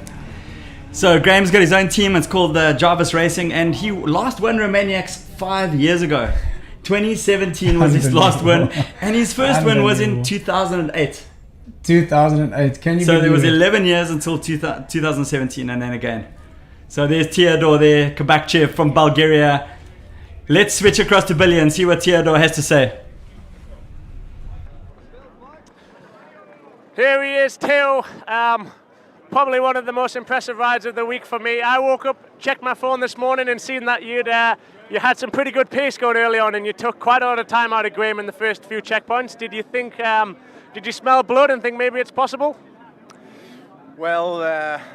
[SPEAKER 2] So Graham's got his own team. It's called Jarvis Racing, and he last won Romaniacs 5 years ago. 2017 was his last win, and his first win was in 2008.
[SPEAKER 1] 2008, can you
[SPEAKER 2] So there was
[SPEAKER 1] believe it?
[SPEAKER 2] 11 years until 2017, and then again. So there's Teodor there, Kabakchev from Bulgaria. Let's switch across to Billy and see what Teodor has to say.
[SPEAKER 9] Here he is, Theo. Probably one of the most impressive rides of the week for me. I woke up, checked my phone this morning and seen that you had some pretty good pace going early on and you took quite a lot of time out of Graham in the first few checkpoints. Did you think, did you smell blood and think maybe it's possible?
[SPEAKER 4] Well,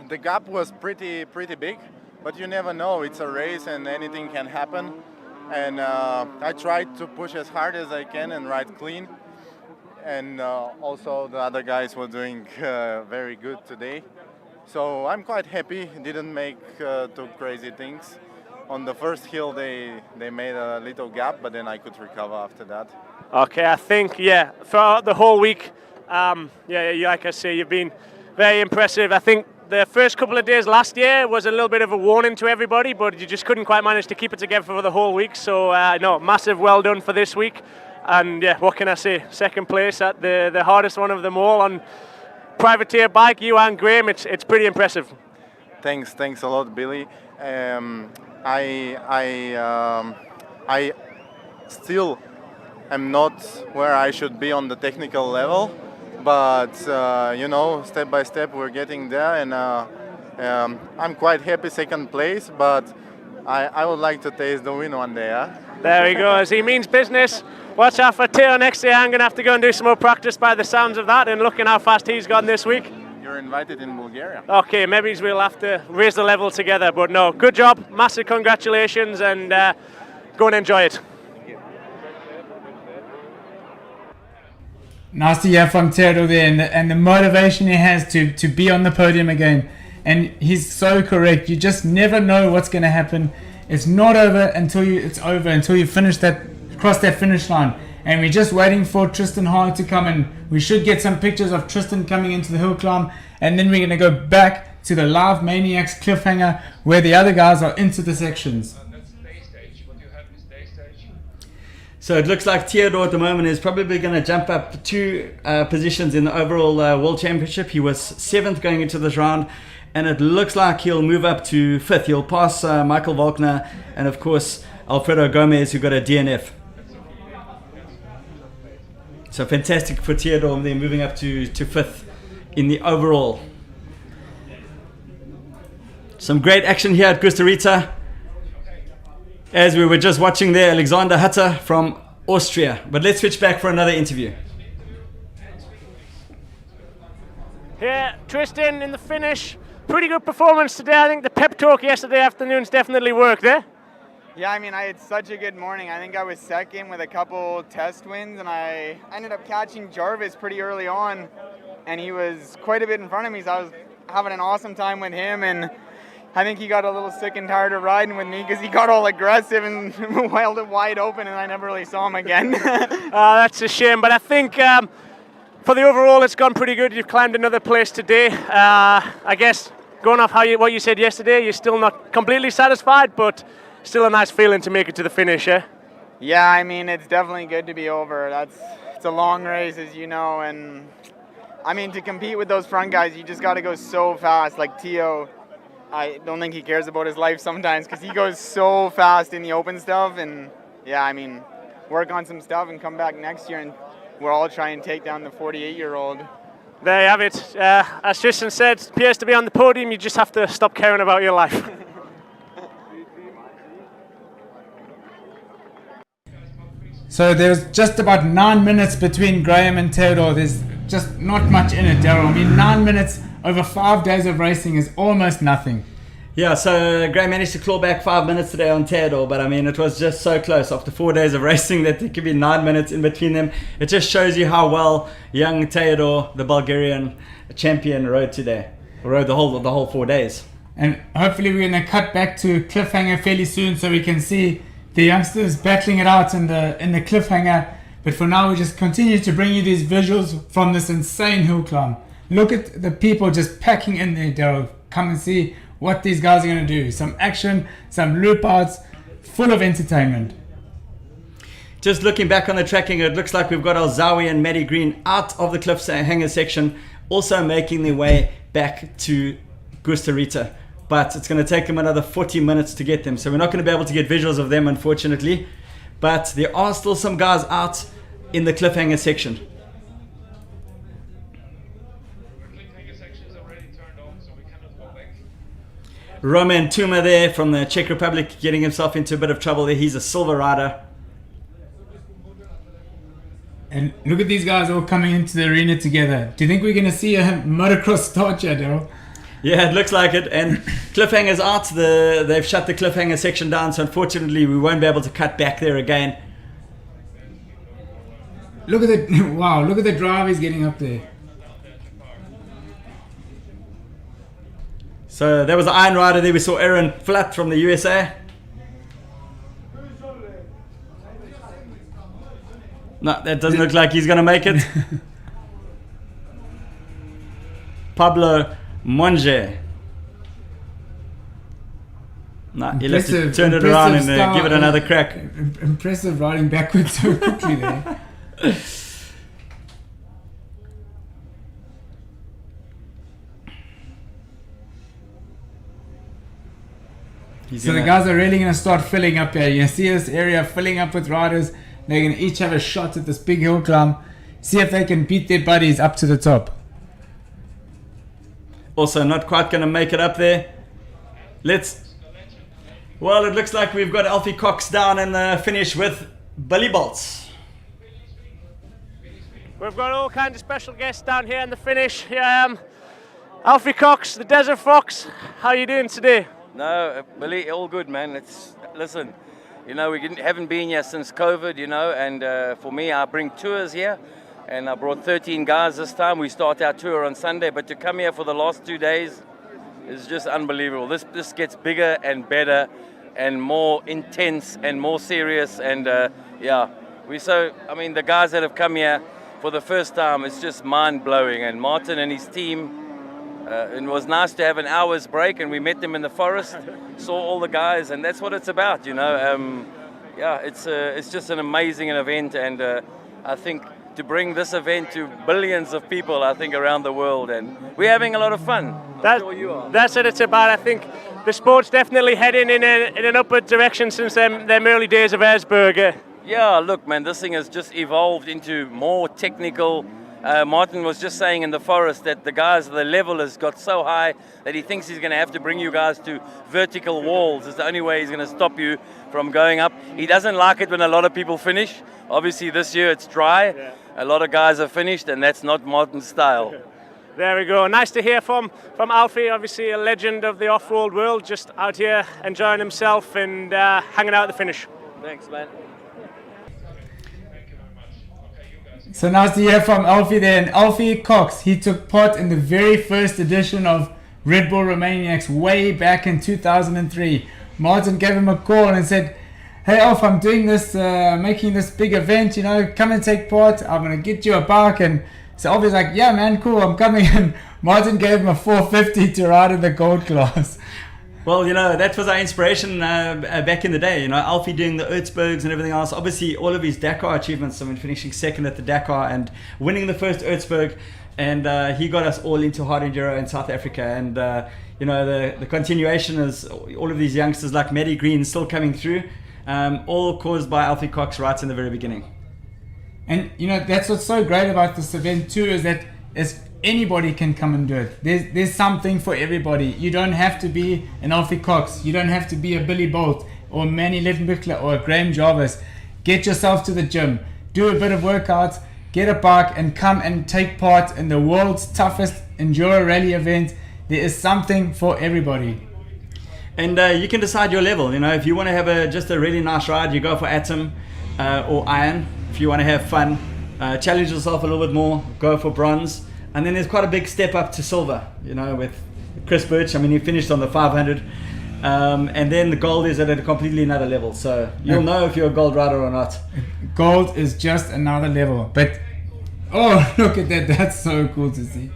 [SPEAKER 4] the gap was pretty big, but you never know. It's a race and anything can happen. And I tried to push as hard as I can and ride clean. And also the other guys were doing very good today. So I'm quite happy. Didn't make too crazy things. On the first hill they made a little gap, but then I could recover after that.
[SPEAKER 9] Okay, I think, yeah, for the whole week, like I say, you've been very impressive. I think the first couple of days last year was a little bit of a warning to everybody, but you just couldn't quite manage to keep it together for the whole week. So, no, massive well done for this week. And yeah, what can I say? Second place at the hardest one of them all on privateer bike, you and Graham. It's pretty impressive.
[SPEAKER 4] Thanks a lot, Billy. I still am not where I should be on the technical level, but you know, step by step we're getting there, and I'm quite happy second place, but I would like to taste the win one day. Huh?
[SPEAKER 9] There he goes. He means business. Watch out for Theo next year. I'm going to have to go and do some more practice by the sounds of that, and looking how fast he's gone this week.
[SPEAKER 4] You're invited in Bulgaria.
[SPEAKER 9] Okay, maybe we'll have to raise the level together, but no, good job, massive congratulations, and go and enjoy it.
[SPEAKER 1] Nice to hear from Theodore there, and the motivation he has to be on the podium again. And he's so correct. You just never know what's going to happen. It's not over until you cross that finish line. And we're just waiting for Tristan Hart to come in. We should get some pictures of Tristan coming into the hill climb, and then we're going to go back to the Live Maniacs cliffhanger where the other guys are into the sections.
[SPEAKER 2] So it looks like Theodore at the moment is probably going to jump up 2 positions in the overall World Championship. He was 7th going into this round, and it looks like he'll move up to 5th. He'll pass Michael Volkner and, of course, Alfredo Gomez, who got a DNF. So fantastic for Theodore. They're moving up to 5th in the overall. Some great action here at Costa Rica. As we were just watching there, Alexander Hutter from Austria. But let's switch back for another interview.
[SPEAKER 9] Here, Tristan in the finish. Pretty good performance today. I think the pep talk yesterday afternoon's definitely worked there.
[SPEAKER 13] Yeah, I mean, I had such a good morning. I think I was second with a couple test wins, and I ended up catching Jarvis pretty early on, and he was quite a bit in front of me, so I was having an awesome time with him, and I think he got a little sick and tired of riding with me because he got all aggressive and held it wide open, and I never really saw him again.
[SPEAKER 9] That's a shame, but I think for the overall it's gone pretty good. You've climbed another place today. I guess going off what you said yesterday, you're still not completely satisfied, but still a nice feeling to make it to the finish, eh?
[SPEAKER 13] Yeah, I mean, it's definitely good to be over. It's a long race, as you know, and I mean, to compete with those front guys, you just got to go so fast. Like Tio, I don't think he cares about his life sometimes because he goes so fast in the open stuff. And yeah, I mean, work on some stuff and come back next year and we'll all try and take down the 48-year-old.
[SPEAKER 9] There you have it. As Tristan said, appears to be on the podium. You just have to stop caring about your life.
[SPEAKER 1] So there's just about 9 minutes between Graham and Theodore. There's just not much in it, Daryl. I mean, 9 minutes over 5 days of racing is almost nothing.
[SPEAKER 2] Yeah, so Graham managed to claw back 5 minutes today on Theodore, but I mean, it was just so close after 4 days of racing that there could be 9 minutes in between them. It just shows you how well young Theodore, the Bulgarian champion, rode today. Rode the whole 4 days.
[SPEAKER 1] And hopefully we're going to cut back to cliffhanger fairly soon so we can see the youngsters battling it out in the cliffhanger. But for now, we just continue to bring you these visuals from this insane hill climb. Look at the people just packing in there, Daryl. Come and see what these guys are going to do. Some action, some loop outs, full of entertainment.
[SPEAKER 2] Just looking back on the tracking, it looks like we've got Alzawi and Maddie Green out of the cliffhanger section, also making their way back to Costa Rica. But it's going to take them another 40 minutes to get them. So we're not going to be able to get visuals of them, unfortunately. But there are still some guys out in the cliffhanger section. Roman Tuma there from the Czech Republic getting himself into a bit of trouble there. He's a silver rider.
[SPEAKER 1] And look at these guys all coming into the arena together. Do you think we're going to see a motocross start here, Daryl?
[SPEAKER 2] Yeah, it looks like it. And cliffhanger's out. They've shut the cliffhanger section down, so unfortunately we won't be able to cut back there again.
[SPEAKER 1] Look at the wow! Look at the drive he's getting up there.
[SPEAKER 2] So that was the Iron Rider there. We saw Aaron Flatt from the USA. No, that doesn't look like he's going to make it. Pablo Monge. No, he'll have to turn it around and give it another crack.
[SPEAKER 1] Impressive riding backwards so quickly there. So the guys are really going to start filling up here. You can see this area filling up with riders. They're going to each have a shot at this big hill climb. See if they can beat their buddies up to the top.
[SPEAKER 2] Also not quite going to make it up there. Well, it looks like we've got Alfie Cox down in the finish with Billy Bolts.
[SPEAKER 9] We've got all kinds of special guests down here in the finish. Alfie Cox, the Desert Fox. How are you doing today?
[SPEAKER 14] No, Billy, all good, man. Listen, you know, we haven't been here since COVID, you know, and for me, I bring tours here, and I brought 13 guys this time. We start our tour on Sunday, but to come here for the last 2 days is just unbelievable. This gets bigger and better and more intense and more serious, and yeah, I mean, the guys that have come here for the first time, it's just mind-blowing. And Martin and his team, it was nice to have an hour's break, and we met them in the forest, saw all the guys, and that's what it's about, you know. Yeah, it's just an amazing event, and I think to bring this event to billions of people, I think, around the world, and we're having a lot of fun. I'm sure you are.
[SPEAKER 9] That's what it's about. I think the sport's definitely heading in an upward direction since them early days of Erzberg.
[SPEAKER 14] Yeah, look, man, this thing has just evolved into more technical. Martin was just saying in the forest that the level has got so high that he thinks he's going to have to bring you guys to vertical walls. It's the only way he's going to stop you from going up. He doesn't like it when a lot of people finish. Obviously, this year it's dry. Yeah. A lot of guys have finished, and that's not Martin's style.
[SPEAKER 9] There we go. Nice to hear from Alfie, obviously a legend of the off-road world, just out here enjoying himself and hanging out at the finish.
[SPEAKER 14] Thanks, man.
[SPEAKER 1] So nice to hear from Alfie there. And Alfie Cox, he took part in the very first edition of Red Bull Romaniacs way back in 2003. Martin gave him a call and said, "Hey Alf, I'm doing this, making this big event, you know, come and take part. I'm going to get you a bike." And so Alfie's like, "Yeah man, cool, I'm coming." And Martin gave him a 450 to ride in the gold class.
[SPEAKER 2] Well, you know, that was our inspiration back in the day. You know, Alfie doing the Erzbergs and everything else. Obviously, all of his Dakar achievements. I mean, finishing second at the Dakar and winning the first Erzberg. And he got us all into hard enduro in South Africa. And, you know, the continuation is all of these youngsters like Maddie Green still coming through. All caused by Alfie Cox right in the very beginning.
[SPEAKER 1] And, you know, that's what's so great about this event too, is that anybody can come and do it. There's something for everybody. You don't have to be an Alfie Cox. You don't have to be a Billy Bolt or Manny Littenbichler or a Graham Jarvis. Get yourself to the gym. Do a bit of workouts. Get a bike and come and take part in the world's toughest enduro rally event. There is something for everybody.
[SPEAKER 2] And you can decide your level. You know, if you want to have just a really nice ride, you go for Atom or Iron. If you want to have fun, challenge yourself a little bit more, go for Bronze. And then there's quite a big step up to silver, you know, with Chris Birch. I mean, he finished on the 500. And then the gold is at a completely another level. So you'll know if you're a gold rider or not.
[SPEAKER 1] Gold is just another level. But, oh, look at that. That's so cool to see.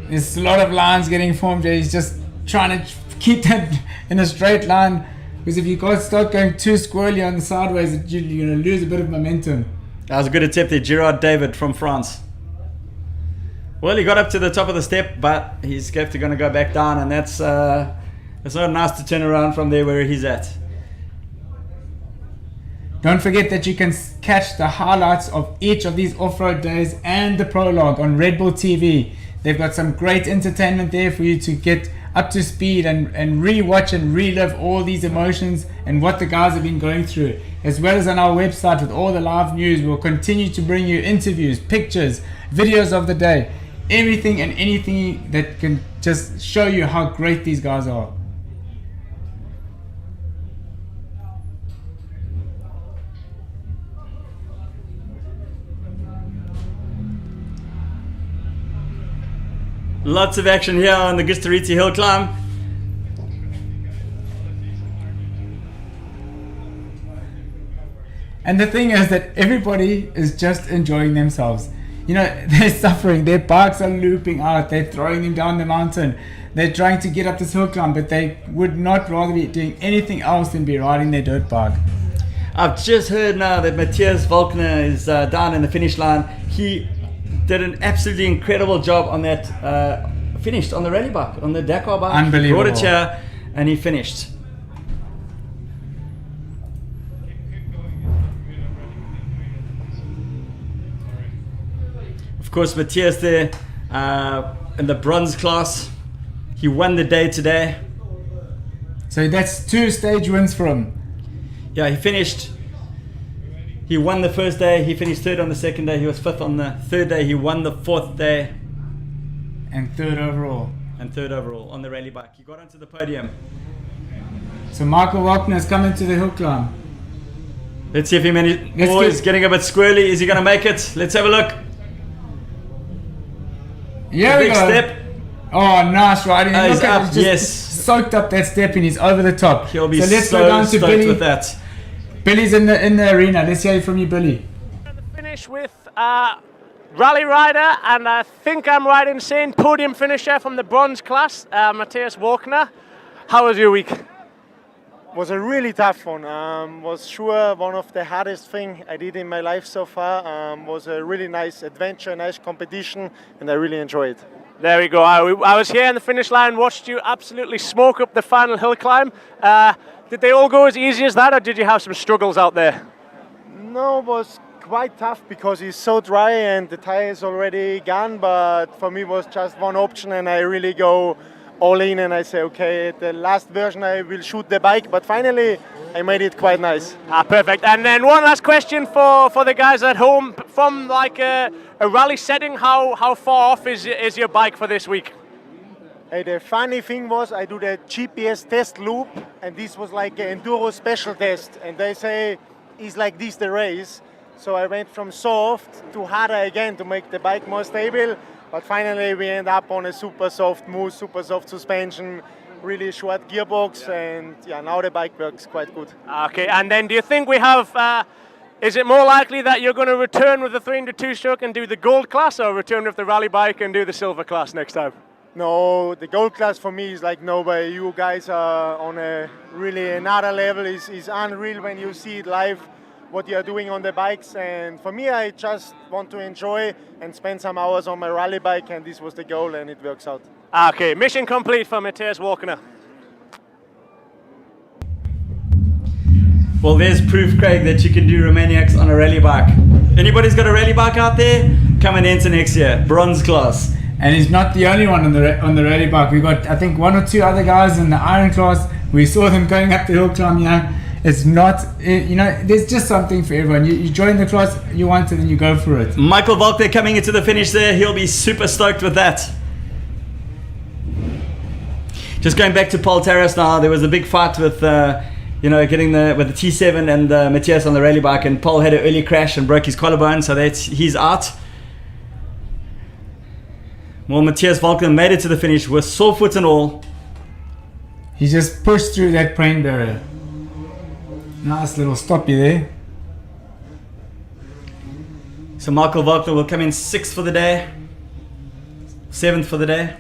[SPEAKER 1] There's a lot of lines getting formed there. He's just trying to keep that in a straight line. Because if you start going too squirrely on the sideways, you're going to lose a bit of momentum.
[SPEAKER 2] That was a good attempt there, Gerard David from France. Well, he got up to the top of the step, but he's going to go back down, and it's not nice to turn around from there where he's at.
[SPEAKER 1] Don't forget that you can catch the highlights of each of these off-road days and the prologue on Red Bull TV. They've got some great entertainment there for you to get up to speed and re-watch and relive all these emotions and what the guys have been going through. As well as on our website with all the live news, we'll continue to bring you interviews, pictures, videos of the day, everything and anything that can just show you how great these guys are.
[SPEAKER 2] Lots of action here on the Gustariti Hill Climb.
[SPEAKER 1] And the thing is that everybody is just enjoying themselves. You know, they're suffering. Their bikes are looping out. They're throwing them down the mountain. They're trying to get up this hill climb, but they would not rather be doing anything else than be riding their dirt bike.
[SPEAKER 2] I've just heard now that Matthias Volkner is down in the finish line. He did an absolutely incredible job on that, finished on the rally bike, on the Dakar bike.
[SPEAKER 1] Unbelievable.
[SPEAKER 2] He brought it here and he finished. Of course, Matthias there in the bronze class. He won the day today.
[SPEAKER 1] So that's 2 stage wins for him.
[SPEAKER 2] Yeah, he finished. He won the first day. He finished 3rd on the 2nd day. He was 5th on the 3rd day. He won the 4th day.
[SPEAKER 1] And 3rd overall.
[SPEAKER 2] And 3rd overall on the rally bike. He got onto the podium.
[SPEAKER 1] So Michael Wagner is coming to the hill climb.
[SPEAKER 2] Let's see if he manages. Oh, he's getting a bit squirrely. Is he going to make it? Let's have a look.
[SPEAKER 1] Yeah,
[SPEAKER 2] Big step.
[SPEAKER 1] Oh, nice riding.
[SPEAKER 2] Oh, he's up,
[SPEAKER 1] just
[SPEAKER 2] yes.
[SPEAKER 1] Soaked up that step and he's over the top.
[SPEAKER 2] He'll be
[SPEAKER 1] so let's
[SPEAKER 2] so
[SPEAKER 1] go down to
[SPEAKER 2] stoked
[SPEAKER 1] Billy.
[SPEAKER 2] with that.
[SPEAKER 1] Billy's in the arena. Let's hear from you, Billy.
[SPEAKER 9] Finish with rally rider, and I think I'm right in saying podium finisher from the bronze class, Matthias Walkner. How was your week?
[SPEAKER 15] Was a really tough one. Was sure one of the hardest thing I did in my life so far. Was a really nice adventure, nice competition, and I really enjoyed it.
[SPEAKER 9] There we go. I was here on the finish line, watched you absolutely smoke up the final hill climb. Did they all go as easy as that, or did you have some struggles out there?
[SPEAKER 15] No, it was quite tough because it's so dry and the tire is already gone. But for me, it was just one option, and I really go all in, and I say, okay, the last version I will shoot the bike, but finally I made it quite nice.
[SPEAKER 9] Perfect. And then one last question for the guys at home. From like a rally setting, how far off is your bike for this week?
[SPEAKER 15] Hey, the funny thing was I do the GPS test loop, and this was like an enduro special test, and they say it's like this the race. So I went from soft to harder again to make the bike more stable. But finally, we end up on a super soft mousse, super soft suspension, really short gearbox, and yeah, now the bike works quite good.
[SPEAKER 9] Okay, and then do you think we have, is it more likely that you're going to return with the 300 two-stroke and do the gold class, or return with the rally bike and do the silver class next time?
[SPEAKER 15] No, the gold class for me is like no way. You guys are on a really another level. It's unreal when you see it live, what you are doing on the bikes, and for me I just want to enjoy and spend some hours on my rally bike, and this was the goal, and it works out.
[SPEAKER 9] Okay, mission complete for Matthias Walkner.
[SPEAKER 2] Well, there's proof, Craig, that you can do Romaniacs on a rally bike. Anybody's got a rally bike out there? Come and enter next year, bronze class.
[SPEAKER 1] And he's not the only one on the rally bike. We got, I think, one or two other guys in the iron class. We saw them going up the hill climb. You know, it's not, you know, there's just something for everyone. You join the class you want it, and you go for it.
[SPEAKER 2] Michael Volkner coming into the finish there. He'll be super stoked with that. Just going back to Paul Terrace now, there was a big fight with, you know, getting with the T7 and Matthias on the rally bike, and Paul had an early crash and broke his collarbone, so he's out. Well, Matthias Volkner made it to the finish with sore foot and all.
[SPEAKER 1] He just pushed through that pain barrier. Nice little stoppy there.
[SPEAKER 2] So Michael Volkner will come in 6th for the day, 7th for the day.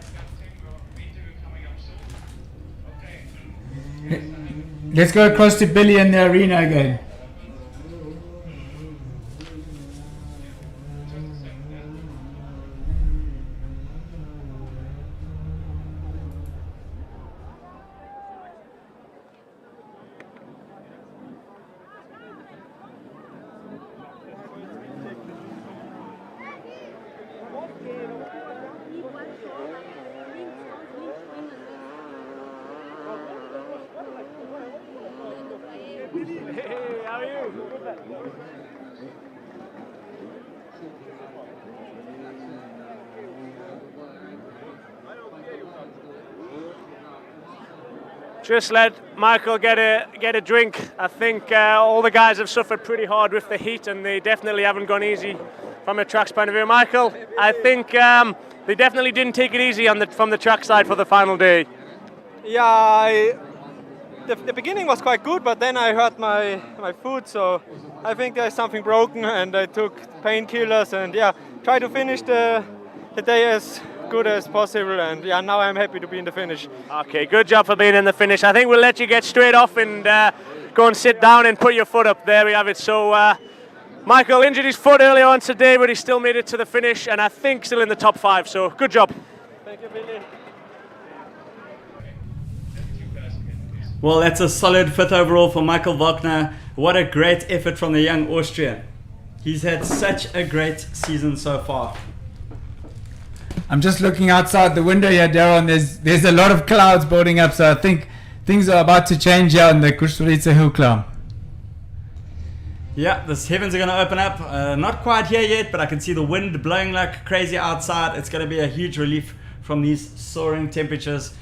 [SPEAKER 1] Let's go across to Billy in the arena again.
[SPEAKER 9] Hey, how are you? Just let Michael get a drink. I think all the guys have suffered pretty hard with the heat, and they definitely haven't gone easy from a track's point of view. Michael, I think they definitely didn't take it easy from the track side for the final day.
[SPEAKER 5] Yeah, the beginning was quite good, but then I hurt my foot, so I think there's something broken, and I took painkillers, and yeah, try to finish the day as good as possible, and yeah, now I'm happy to be in the finish.
[SPEAKER 9] Okay, good job for being in the finish. I think we'll let you get straight off and go and sit down and put your foot up. There we have it. So Michael injured his foot earlier on today, but he still made it to the finish, and I think still in the top 5, so good job.
[SPEAKER 5] Thank you, Billy.
[SPEAKER 2] Well, that's a solid 5th overall for Michael Volkner. What a great effort from the young Austrian. He's had such a great season so far.
[SPEAKER 1] I'm just looking outside the window here, Daryl, and there's a lot of clouds building up, so I think things are about to change here on the Kusturica hill climb.
[SPEAKER 2] Yeah, the heavens are going to open up. Not quite here yet, but I can see the wind blowing like crazy outside. It's going to be a huge relief from these soaring temperatures.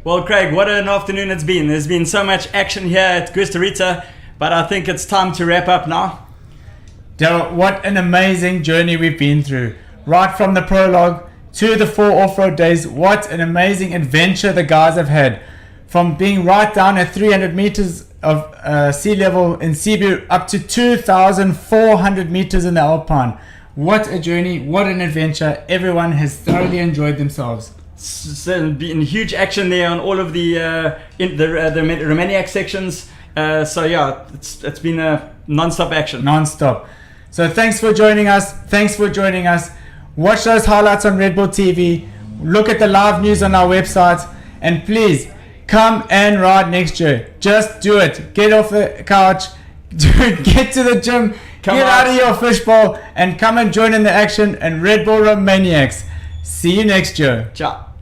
[SPEAKER 2] Well, Craig, what an afternoon it's been. There's been so much action here at Costa Rica, but I think it's time to wrap up now.
[SPEAKER 1] Daryl, what an amazing journey we've been through. Right from the prologue to the 4 off-road days, what an amazing adventure the guys have had. From being right down at 300 meters of sea level in Cebu up to 2,400 meters in the Alpine. What a journey, what an adventure. Everyone has thoroughly enjoyed themselves.
[SPEAKER 2] So been huge action there on all of the Romaniacs sections. So yeah, it's been a non-stop action.
[SPEAKER 1] Non-stop. So thanks for joining us. Watch those highlights on Red Bull TV. Look at the live news on our website. And please, come and ride next year. Just do it. Get off the couch. Get to the gym. Get out of your fishbowl. And come and join in the action and Red Bull Romaniacs. See you next year.
[SPEAKER 2] Ciao.